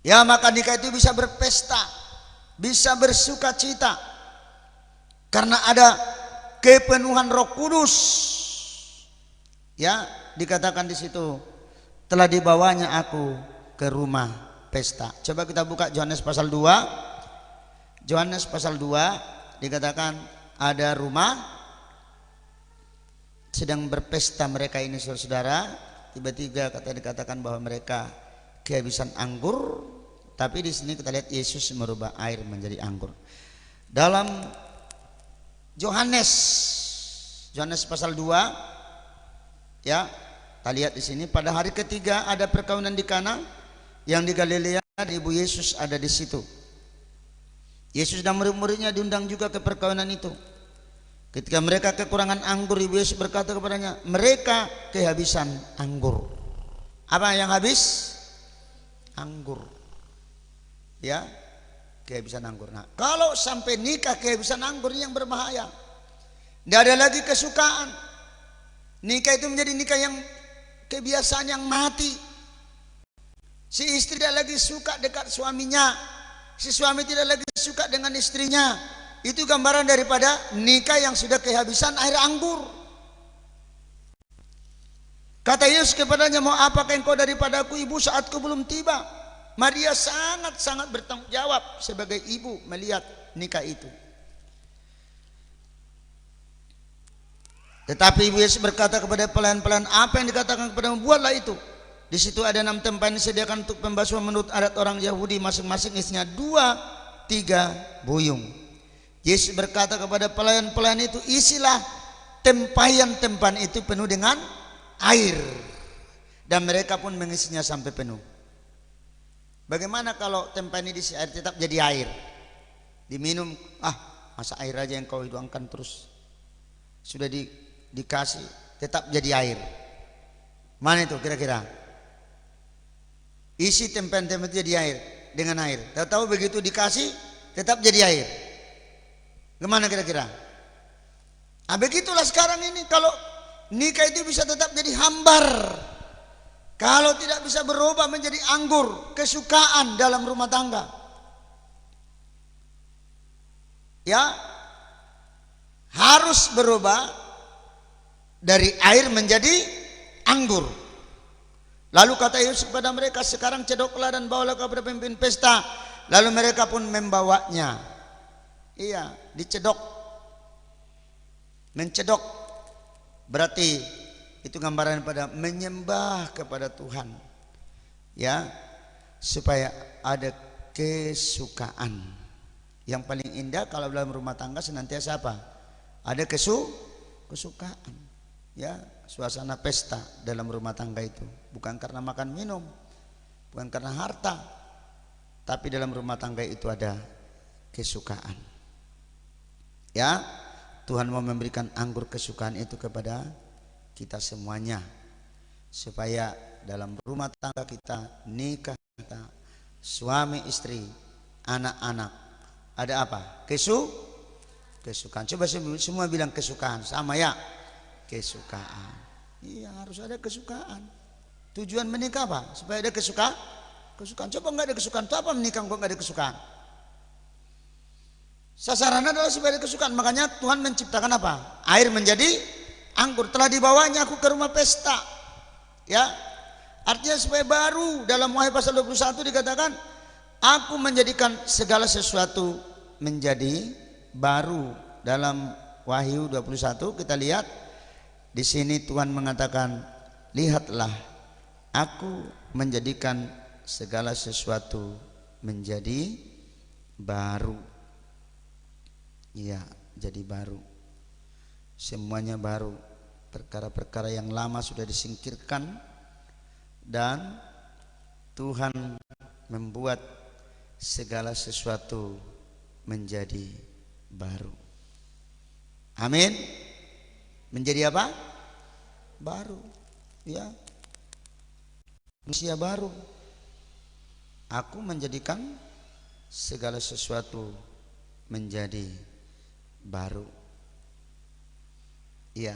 Ya, maka nikah itu bisa berpesta, bisa bersuka cita, karena ada kepenuhan Roh Kudus. Ya, dikatakan di situ, telah dibawanya aku ke rumah pesta. Coba kita buka Yohanes pasal 2. Yohanes pasal 2 dikatakan ada rumah sedang berpesta mereka ini, saudara. Tiba-tiba dikatakan bahwa mereka kehabisan anggur, tapi di sini kita lihat Yesus merubah air menjadi anggur. Dalam Yohanes pasal 2, ya, kita lihat di sini pada hari ketiga ada perkawinan di Kana yang di Galilea, ibu Yesus ada di situ. Yesus dan murid-muridnya diundang juga ke perkawinan itu. Ketika mereka kekurangan anggur, ibu Yesus berkata kepadanya, mereka kehabisan anggur. Apa yang habis? Anggur. Ya, kehabisan anggur. Nah, kalau sampai nikah kehabisan anggur, ini yang berbahaya. Tidak ada lagi kesukaan. Nikah itu menjadi nikah yang kebiasaan yang mati. Si istri tidak lagi suka dekat suaminya, si suami tidak lagi suka dengan istrinya. Itu gambaran daripada nikah yang sudah kehabisan air anggur. Kata Yesus kepadanya, mau apakah engkau daripadaku, ibu, saatku belum tiba. Maria sangat-sangat bertanggung jawab sebagai ibu melihat nikah itu. Tetapi ibu Yesus berkata kepada pelayan-pelayan, apa yang dikatakan kepadamu, buatlah itu. Di situ ada 6 tempat yang disediakan untuk pembasuhan menurut adat orang Yahudi, masing-masing isinya 2-3 buyung. Yesus berkata kepada pelayan-pelayan itu, isilah tempayan-tempayan itu penuh dengan air. dan mereka pun mengisinya sampai penuh. Bagaimana kalau tempat ini diisi air tetap jadi air? Diminum, masa air aja yang kau hidangkan terus. Sudah dikasih, tetap jadi air. Mana itu kira-kira? Isi tempat-tempat jadi air dengan air. Tahu-tahu begitu dikasih, tetap jadi air. Gimana kira-kira? Begitulah sekarang ini, kalau nikah itu bisa tetap jadi hambar. Kalau tidak bisa berubah menjadi anggur, kesukaan dalam rumah tangga. Ya, harus berubah dari air menjadi anggur. Lalu kata Yesus kepada mereka, sekarang cedoklah dan bawalah kepada pemimpin pesta. Lalu mereka pun membawanya. Iya, dicedok. Mencedok berarti itu gambaran pada menyembah kepada Tuhan, ya, supaya ada kesukaan. Yang paling indah kalau dalam rumah tangga senantiasa apa? Ada kesukaan, ya, suasana pesta dalam rumah tangga itu bukan karena makan minum, bukan karena harta, tapi dalam rumah tangga itu ada kesukaan. Ya, Tuhan mau memberikan anggur kesukaan itu kepada kita semuanya, supaya dalam rumah tangga kita, nikah kita, suami istri, anak-anak, ada apa? Kesukaan. Coba semua bilang kesukaan, sama ya? Kesukaan. Iya, harus ada kesukaan. Tujuan menikah apa? Supaya ada kesukaan. Coba nggak ada kesukaan, itu apa menikah kok nggak ada kesukaan? Sasarannya adalah supaya ada kesukaan. Makanya Tuhan menciptakan apa? Air menjadi anggur. Telah dibawanya aku ke rumah pesta, ya, artinya supaya baru. Dalam Wahyu pasal 21 dikatakan, aku menjadikan segala sesuatu menjadi baru. Dalam Wahyu 21 kita lihat di sini Tuhan mengatakan, lihatlah aku menjadikan segala sesuatu menjadi baru. Iya, jadi baru. Semuanya baru. Perkara-perkara yang lama sudah disingkirkan dan Tuhan membuat segala sesuatu menjadi baru. Amin. Menjadi apa? Baru. Ya. Manusia baru. Aku menjadikan segala sesuatu menjadi baru. Iya.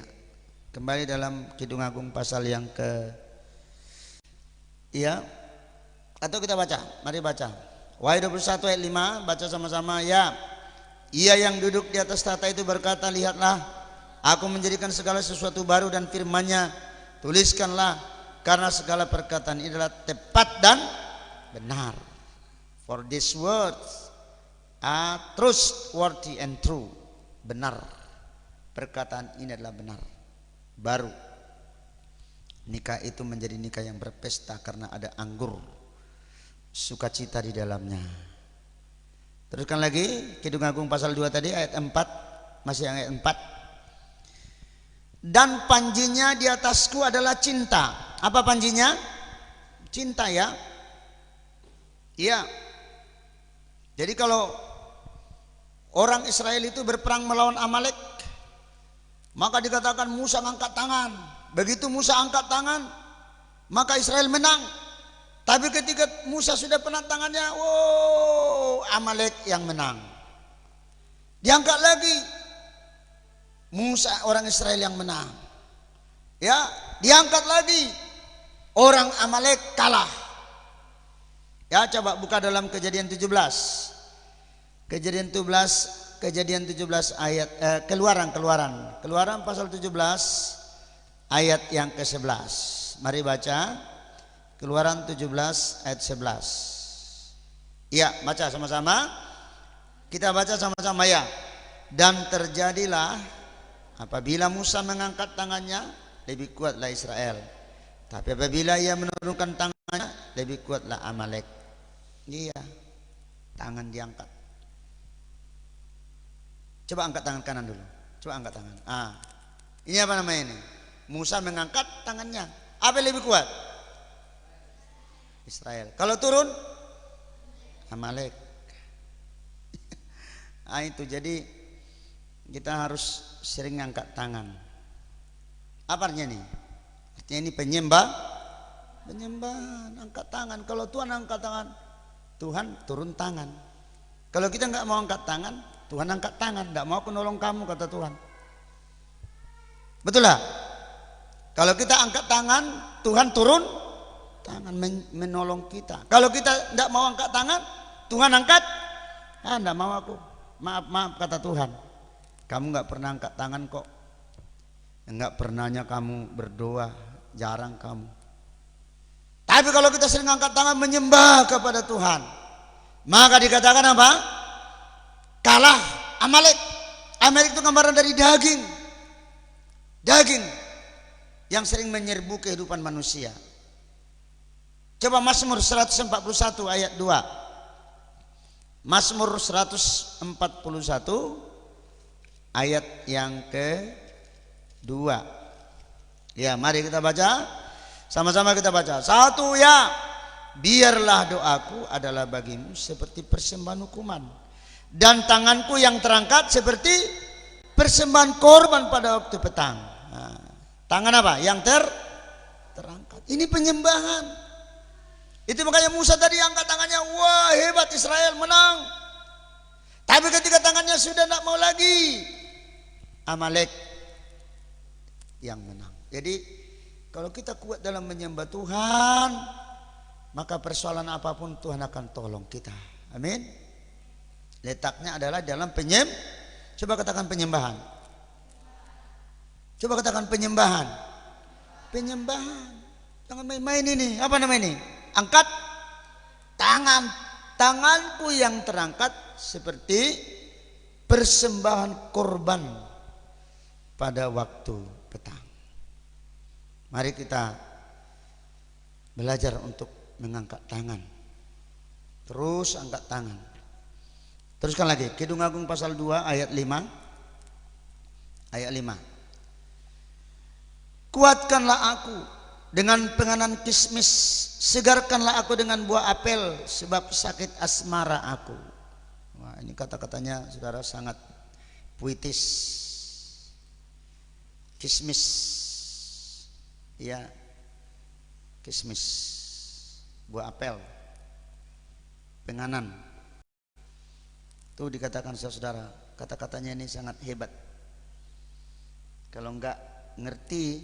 Kembali dalam Kidung Agung pasal yang atau kita baca, mari baca Wahyu 21 ayat 5, baca sama-sama ya. Ia yang duduk di atas tahta itu berkata, lihatlah aku menjadikan segala sesuatu baru, dan firman-Nya, tuliskanlah, karena segala perkataan ini adalah tepat dan benar. For these words are trustworthy and true. Benar, perkataan ini adalah benar, baru. Nikah itu menjadi nikah yang berpesta karena ada anggur sukacita di dalamnya. Teruskan lagi Kidung Agung pasal 2 tadi ayat 4, masih ayat 4. Dan panjinya di atasku adalah cinta. Apa panjinya? Cinta, ya. Iya. Jadi kalau orang Israel itu berperang melawan Amalek, maka dikatakan Musa angkat tangan. Begitu Musa angkat tangan, maka Israel menang. Tapi ketika Musa sudah penat tangannya, Amalek yang menang. Diangkat lagi, Musa, orang Israel yang menang. Ya, diangkat lagi, orang Amalek kalah. Ya, coba buka dalam Kejadian 17. Kejadian 17 ayat Keluaran pasal 17 ayat yang ke-11. Mari baca Keluaran 17 ayat 11. Iya, baca sama-sama. Kita baca sama-sama ya. Dan terjadilah apabila Musa mengangkat tangannya, lebih kuatlah Israel. Tapi apabila ia menurunkan tangannya, lebih kuatlah Amalek. Iya, tangan diangkat. Coba angkat tangan kanan dulu. Coba angkat tangan. Ini apa namanya ini? Musa mengangkat tangannya. Apa yang lebih kuat? Israel. Kalau turun Amalek. Nah itu, jadi kita harus sering angkat tangan. Apa artinya nih? Artinya ini penyembahan, angkat tangan. Kalau Tuhan angkat tangan, Tuhan turun tangan. Kalau kita nggak mau angkat tangan, Tuhan angkat tangan. Nggak mau aku nolong kamu, kata Tuhan. Betul lah? Kalau kita angkat tangan, Tuhan turun tangan menolong kita. Kalau kita nggak mau angkat tangan, Tuhan angkat. Nggak mau aku. Maaf kata Tuhan. Kamu nggak pernah angkat tangan kok. Nggak pernahnya kamu berdoa, jarang kamu. Tapi kalau kita sering angkat tangan menyembah kepada Tuhan, maka dikatakan apa? Kalah Amalek. Amalek itu gambaran dari daging yang sering menyerbu kehidupan manusia. Coba Mazmur 141 ayat 2. Mazmur 141 ayat yang ke-2. Ya, mari kita baca. Sama-sama kita baca. 1 ya. Biarlah doaku adalah bagimu seperti persembahan hukuman, dan tanganku yang terangkat seperti persembahan korban pada waktu petang. Nah, tangan apa? Yang terangkat. Ini penyembahan. Itu makanya Musa tadi angkat tangannya, wah hebat, Israel menang. Tapi ketika tangannya sudah tidak mau lagi, Amalek yang menang. Jadi kalau kita kuat dalam menyembah Tuhan, maka persoalan apapun Tuhan akan tolong kita. Amin. Letaknya adalah dalam coba katakan penyembahan. Coba katakan penyembahan. Penyembahan. Jangan main-main ini. Apa namanya ini? Angkat tangan. Tanganku yang terangkat seperti persembahan korban pada waktu petang. Mari kita belajar untuk mengangkat tangan. Terus angkat tangan. Teruskan lagi. Kidung Agung pasal 2 ayat 5. Ayat 5. Kuatkanlah aku dengan penganan kismis, segarkanlah aku dengan buah apel, sebab sakit asmara aku. Wah, ini kata-katanya saudara sangat puitis. Kismis, ya, kismis, buah apel, penganan. Itu dikatakan saudara, kata-katanya ini sangat hebat. Kalau enggak ngerti,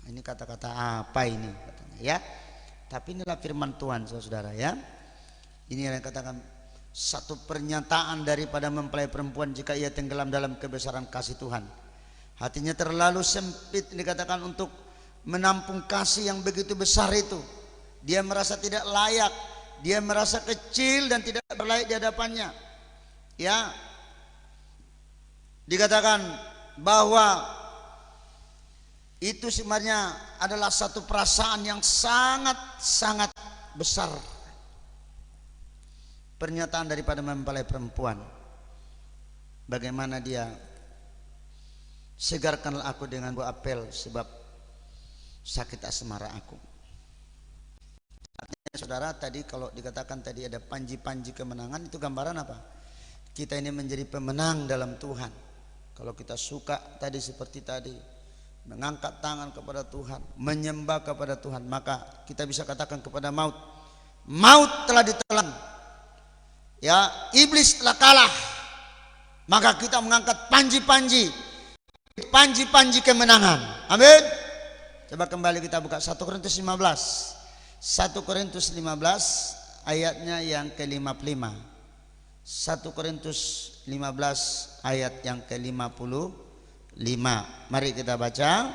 ini kata-kata apa ini katanya, ya. Tapi inilah firman Tuhan saudara, ya. Ini yang katakan satu pernyataan daripada mempelai perempuan jika ia tenggelam dalam kebesaran kasih Tuhan. Hatinya terlalu sempit, dikatakan, untuk menampung kasih yang begitu besar itu. Dia merasa tidak layak, dia merasa kecil dan tidak berlayak di hadapannya. Ya. Dikatakan bahwa itu sebenarnya adalah satu perasaan yang sangat-sangat besar. Pernyataan daripada mempelai perempuan. Bagaimana dia, segarkanlah aku dengan buah apel, sebab sakit asmara aku. Artinya saudara, tadi kalau dikatakan tadi ada panji-panji kemenangan, itu gambaran apa? Kita ini menjadi pemenang dalam Tuhan. Kalau kita suka tadi seperti tadi, mengangkat tangan kepada Tuhan, menyembah kepada Tuhan, maka kita bisa katakan kepada maut, maut telah ditelan, ya, iblis telah kalah. Maka kita mengangkat panji-panji kemenangan. Amin. Coba kembali kita buka 1 Korintus 15. 1 Korintus 15 ayatnya yang ke-55. 1 Korintus 15 ayat yang ke-55. Mari kita baca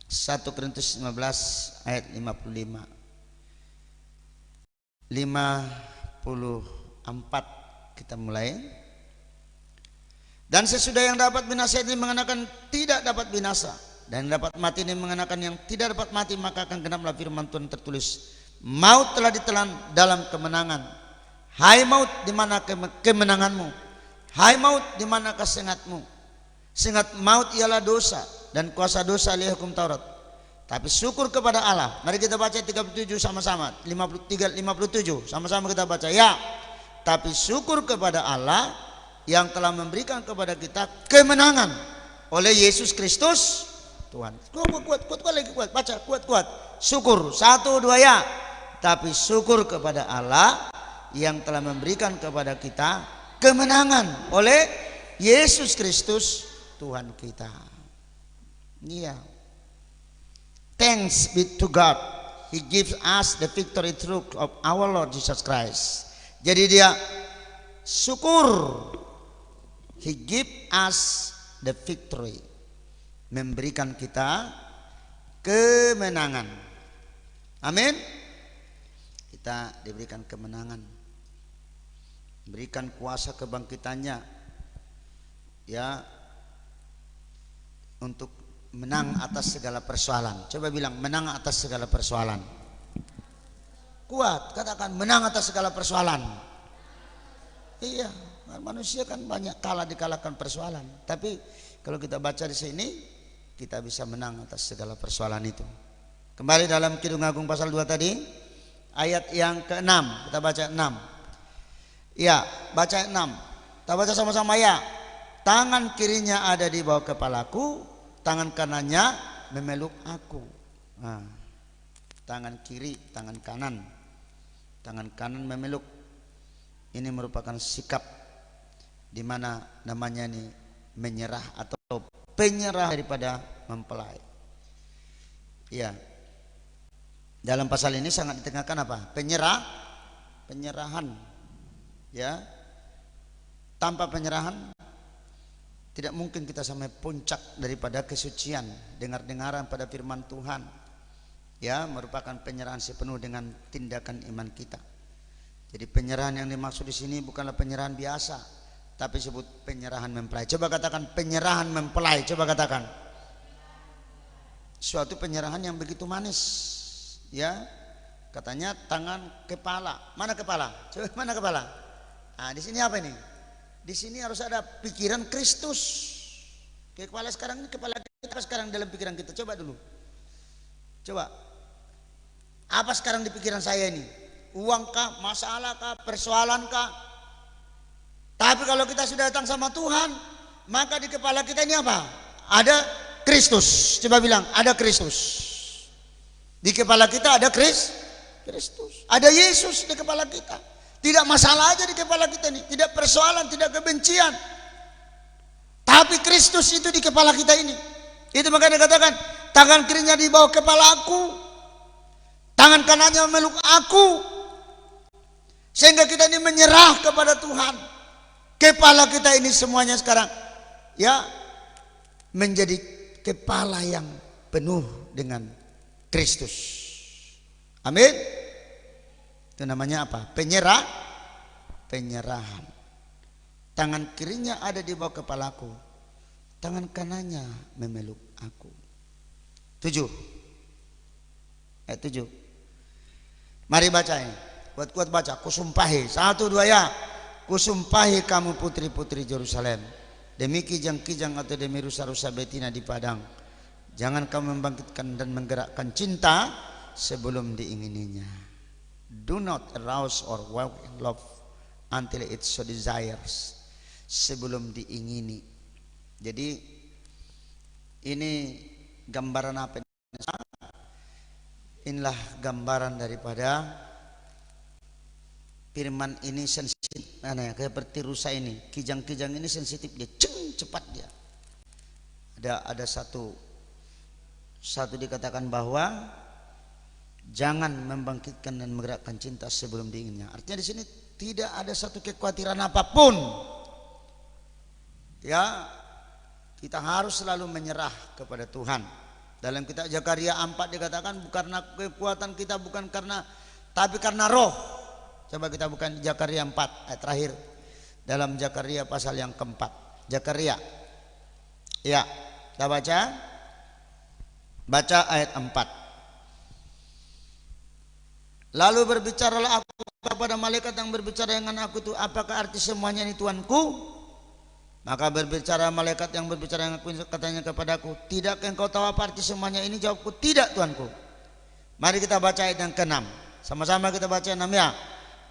1 Korintus 15 ayat 55. 54 kita mulai. Dan sesudah yang dapat binasa ini mengenakan tidak dapat binasa, dan dapat mati ini mengenakan yang tidak dapat mati, maka akan genaplah firman Tuhan tertulis, maut telah ditelan dalam kemenangan. Hai maut, di mana kemenanganmu? Hai maut, di mana kesengatmu? Sengat maut ialah dosa, dan kuasa dosa adalah hukum Taurat. Tapi syukur kepada Allah. Mari kita baca 37 sama-sama. 53, 57 sama-sama kita baca. Ya, tapi syukur kepada Allah yang telah memberikan kepada kita kemenangan oleh Yesus Kristus Tuhan. Kuat lagi, kuat. Baca, kuat. Syukur. 1, 2 ya. Tapi syukur kepada Allah yang telah memberikan kepada kita kemenangan oleh Yesus Kristus Tuhan kita. Iya. Thanks be to God. He gives us the victory through of our Lord Jesus Christ. Jadi dia syukur. He give us the victory. Memberikan kita kemenangan. Amin. Kita diberikan kemenangan. Berikan kuasa kebangkitannya. Ya. Untuk menang atas segala persoalan. Coba bilang menang atas segala persoalan. Kuat, katakan menang atas segala persoalan. Iya, manusia kan banyak dikalahkan persoalan. Tapi kalau kita baca di sini, kita bisa menang atas segala persoalan itu. Kembali dalam Kidung Agung pasal 2 tadi, ayat yang ke-6. Kita baca 6. Ya, baca 6. Kita baca sama-sama ya. Tangan kirinya ada di bawah kepalaku, tangan kanannya memeluk aku. Nah, tangan kiri, tangan kanan memeluk. Ini merupakan sikap di mana namanya ini menyerah atau penyerah daripada mempelai. Ya. Dalam pasal ini sangat ditengahkan apa? Penyerahan. Ya. Tanpa penyerahan tidak mungkin kita sampai puncak daripada kesucian, dengar-dengaran pada firman Tuhan. Ya, merupakan penyerahan sepenuh dengan tindakan iman kita. Jadi penyerahan yang dimaksud di sini bukanlah penyerahan biasa, tapi sebut penyerahan mempelai. Coba katakan penyerahan mempelai. Coba katakan. Suatu penyerahan yang begitu manis. Ya, katanya tangan kepala. Mana kepala? Coba mana kepala? Nah, di sini apa ini? Di sini harus ada pikiran Kristus. Kepala sekarang ini kepala kita sekarang dalam pikiran kita. Coba dulu. Coba. Apa sekarang di pikiran saya ini? Uangkah, masalahkah, persoalankah? Tapi kalau kita sudah datang sama Tuhan, maka di kepala kita ini apa? Ada Kristus. Coba bilang, ada Kristus. Di kepala kita ada Kristus. Ada Yesus di kepala kita. Tidak masalah aja di kepala kita ini, tidak persoalan, tidak kebencian. Tapi Kristus itu di kepala kita ini. Itu makanya dikatakan, tangan kirinya di bawah kepala aku, tangan kanannya memeluk aku. Sehingga kita ini menyerah kepada Tuhan. Kepala kita ini semuanya sekarang ya menjadi kepala yang penuh dengan Kristus. Amin. Itu namanya apa? Penyerahan. Tangan kirinya ada di bawah kepalaku, tangan kanannya memeluk aku. 7. Ayat 7. Mari baca ini. Kuat-kuat baca. Kusumpahi. 1, 2 ya. Kusumpahi kamu putri-putri Yerusalem, demi kijang-kijang atau demi rusa-rusa betina di padang, jangan kamu membangkitkan dan menggerakkan cinta sebelum diingininya. Do not arouse or walk in love until it so desires. Sebelum diingini. Jadi ini gambaran apa? Inilah gambaran daripada firman ini sensitif. Mana ya? Kayak seperti rusa ini. Kijang-kijang ini sensitif, dia cepat dia. Ada satu dikatakan bahwa jangan membangkitkan dan menggerakkan cinta sebelum diinginnya. Artinya di sini tidak ada satu kekhawatiran apapun. Ya, kita harus selalu menyerah kepada Tuhan. Dalam kitab Zakaria 4 dikatakan bukan karena kekuatan kita, bukan karena, tapi karena roh. Coba kita bukan Zakaria 4 ayat terakhir. Dalam Zakaria pasal yang keempat. Zakaria. Ya, kita baca. Baca ayat 4. Lalu berbicaralah aku kepada malaikat yang berbicara dengan aku itu, apakah arti semuanya ini Tuanku? Maka berbicara malaikat yang berbicara dengan aku, katanya kepadaku, tidak engkau tahu apa arti semuanya ini? Jawabku, tidak Tuanku. Mari kita baca ayat yang ke-6. Sama-sama kita baca 6 ya.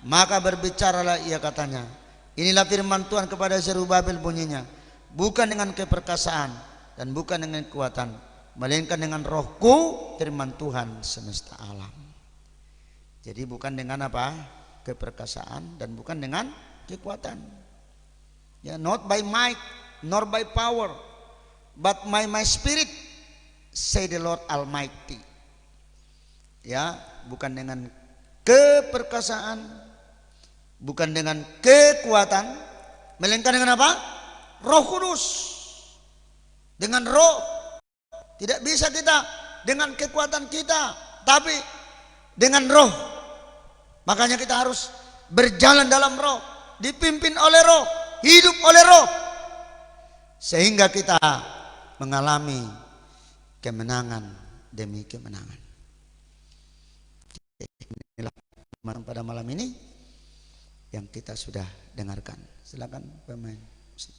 Maka berbicaralah ia, katanya, inilah firman Tuhan kepada Zerubabel bunyinya, bukan dengan keperkasaan dan bukan dengan kekuatan, melainkan dengan rohku, firman Tuhan semesta alam. Jadi bukan dengan apa? Keperkasaan dan bukan dengan kekuatan. Ya, not by might nor by power, but by my spirit, say the Lord Almighty. Ya, bukan dengan keperkasaan, bukan dengan kekuatan, melainkan dengan apa? Roh Kudus. Dengan roh. Tidak bisa kita dengan kekuatan kita, tapi dengan roh. Makanya kita harus berjalan dalam roh, dipimpin oleh roh, hidup oleh roh, sehingga kita mengalami kemenangan demi kemenangan. Inilah pada malam ini yang kita sudah dengarkan. Silakan pemain musik.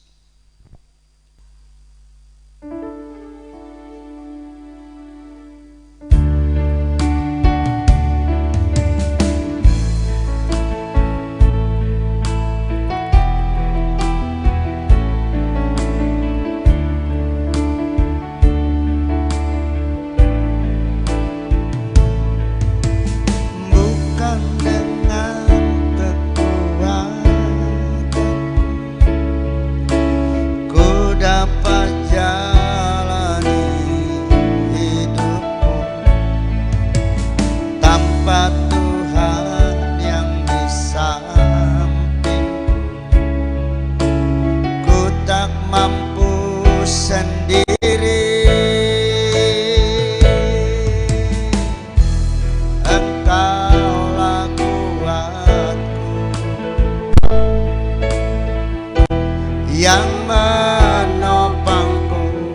Yang menopangku,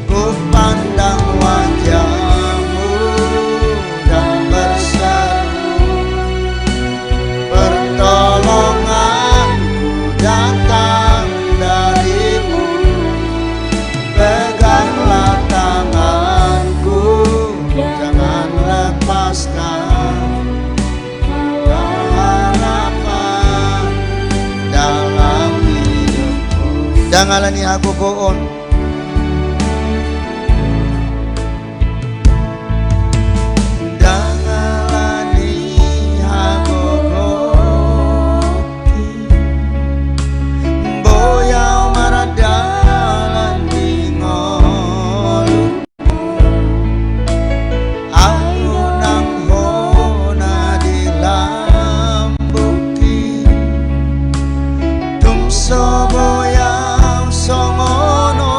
ku pandang wajahmu dan berseru, pertolonganku datang darimu, peganglah tanganku, jangan lepaskan. Janganlah aku bohong. Janganlah aku bohong. Boyau maradalan bingol. Aku nang hona di lambuki. Tumso boyau songono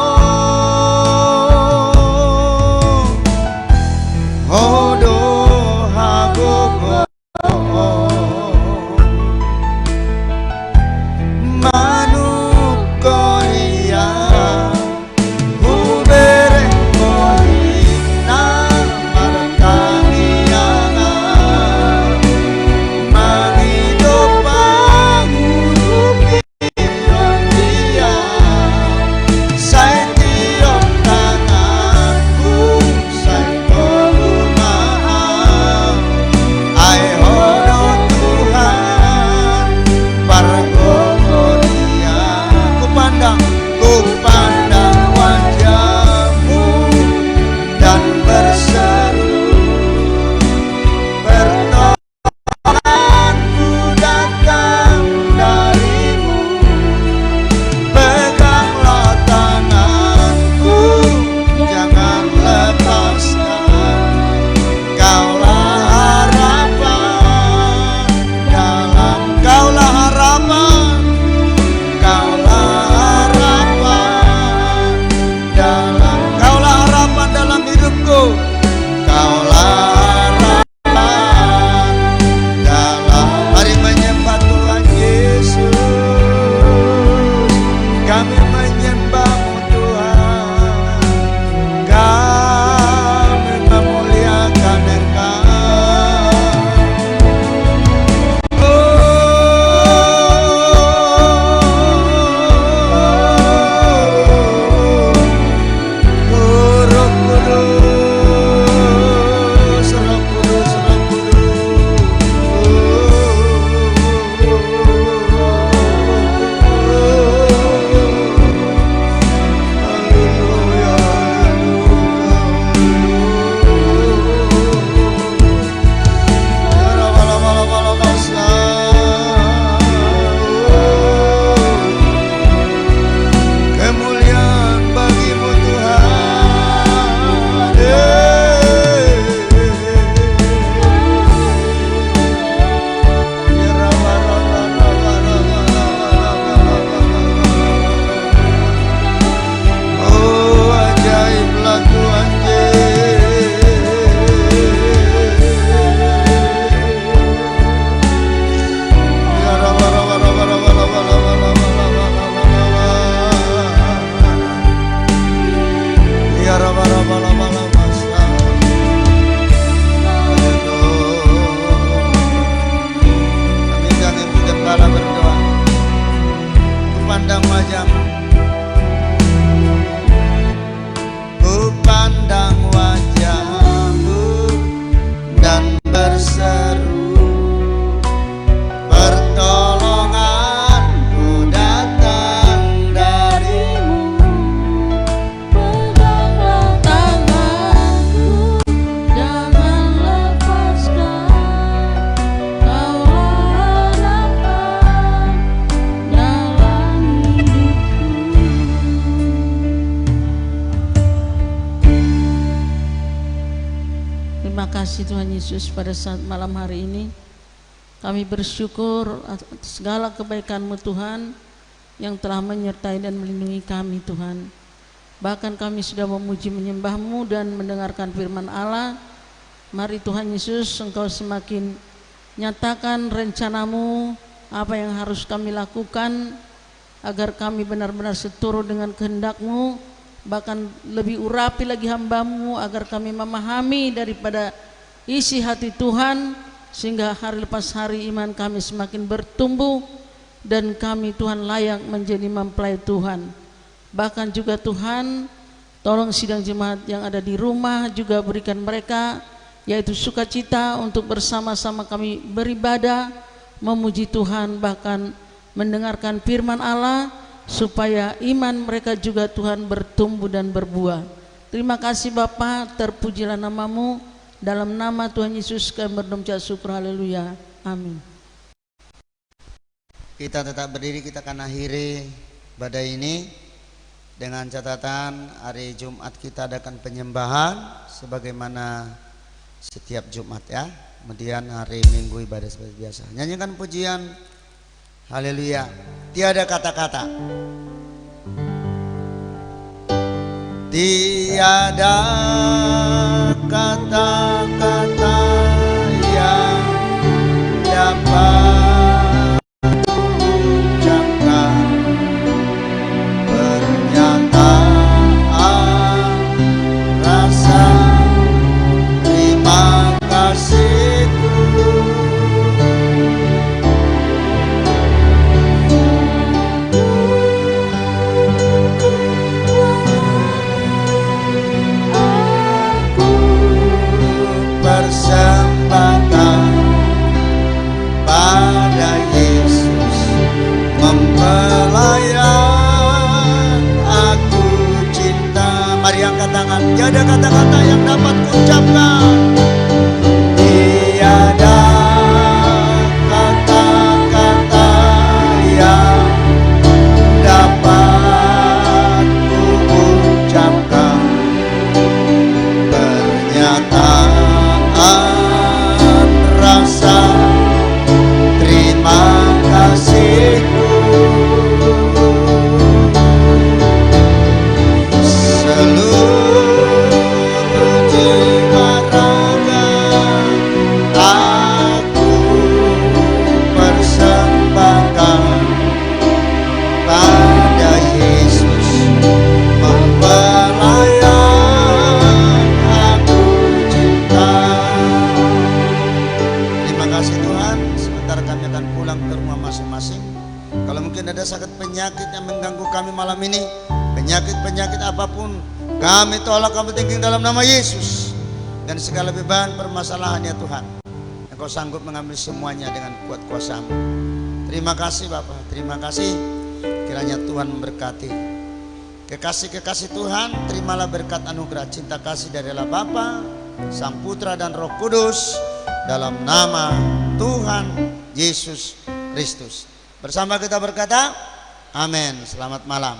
wajah-mu, ku pandang wajah-mu dan berseru, pertolonganku datang darimu. Peganglah tanganku, jangan lepaskan. Kaulah harapan dalam hidupku. Terima kasih Tuhan Yesus, pada saat malam hari ini kami bersyukur atas segala kebaikan-Mu Tuhan yang telah menyertai dan melindungi kami Tuhan. Bahkan kami sudah memuji menyembah-Mu dan mendengarkan firman Allah. Mari Tuhan Yesus, Engkau semakin nyatakan rencana-Mu, apa yang harus kami lakukan agar kami benar-benar seturut dengan kehendak-Mu. Bahkan lebih urapi lagi hamba-Mu agar kami memahami daripada isi hati Tuhan, sehingga hari lepas hari iman kami semakin bertumbuh dan kami Tuhan layak menjadi mempelai Tuhan. Bahkan juga Tuhan, tolong sidang jemaat yang ada di rumah juga berikan mereka yaitu sukacita untuk bersama-sama kami beribadah, memuji Tuhan, bahkan mendengarkan firman Allah, supaya iman mereka juga Tuhan bertumbuh dan berbuah. Terima kasih Bapa, terpujilah nama-Mu. Dalam nama Tuhan Yesus kami berdoa syukur, haleluya, amin. Kita tetap berdiri, kita akan akhiri ibadah ini dengan catatan hari Jumat kita adakan penyembahan sebagaimana setiap Jumat ya. Kemudian hari Minggu ibadah seperti biasa. Nyanyikan pujian haleluya. Tiada kata-kata, tiada kata-kata yang dapat ucapkan pernyataan rasa terima kasihku. Persembahkan pada Yesus, mempelayan aku cinta. Mari angkat tangan. Tiada kata-kata yang dapat kuucapkan, tiada kata-kata yang dapat kuucapkan pernyataan rasa terima kasihku. Seluruh jiwa raga aku persembahkan pada Yesus, mempelayan aku cinta. Terima kasih Tuhan. Sebentar kami akan pulang ke rumah masing-masing. Kalau mungkin ada sakit penyakit yang mengganggu kami malam ini, penyakit-penyakit apapun, kami tolak, kami tinggi dalam nama Yesus. Dan segala beban permasalahan ya Tuhan, Engkau sanggup mengambil semuanya dengan kuat kuasa-Mu. Terima kasih Bapa, terima kasih. Kiranya Tuhan memberkati. Kekasih-kekasih Tuhan, terimalah berkat anugerah cinta kasih dari Allah Bapa, Sang Putra dan Roh Kudus, dalam nama Tuhan Yesus Kristus. Bersama kita berkata, amin. Selamat malam.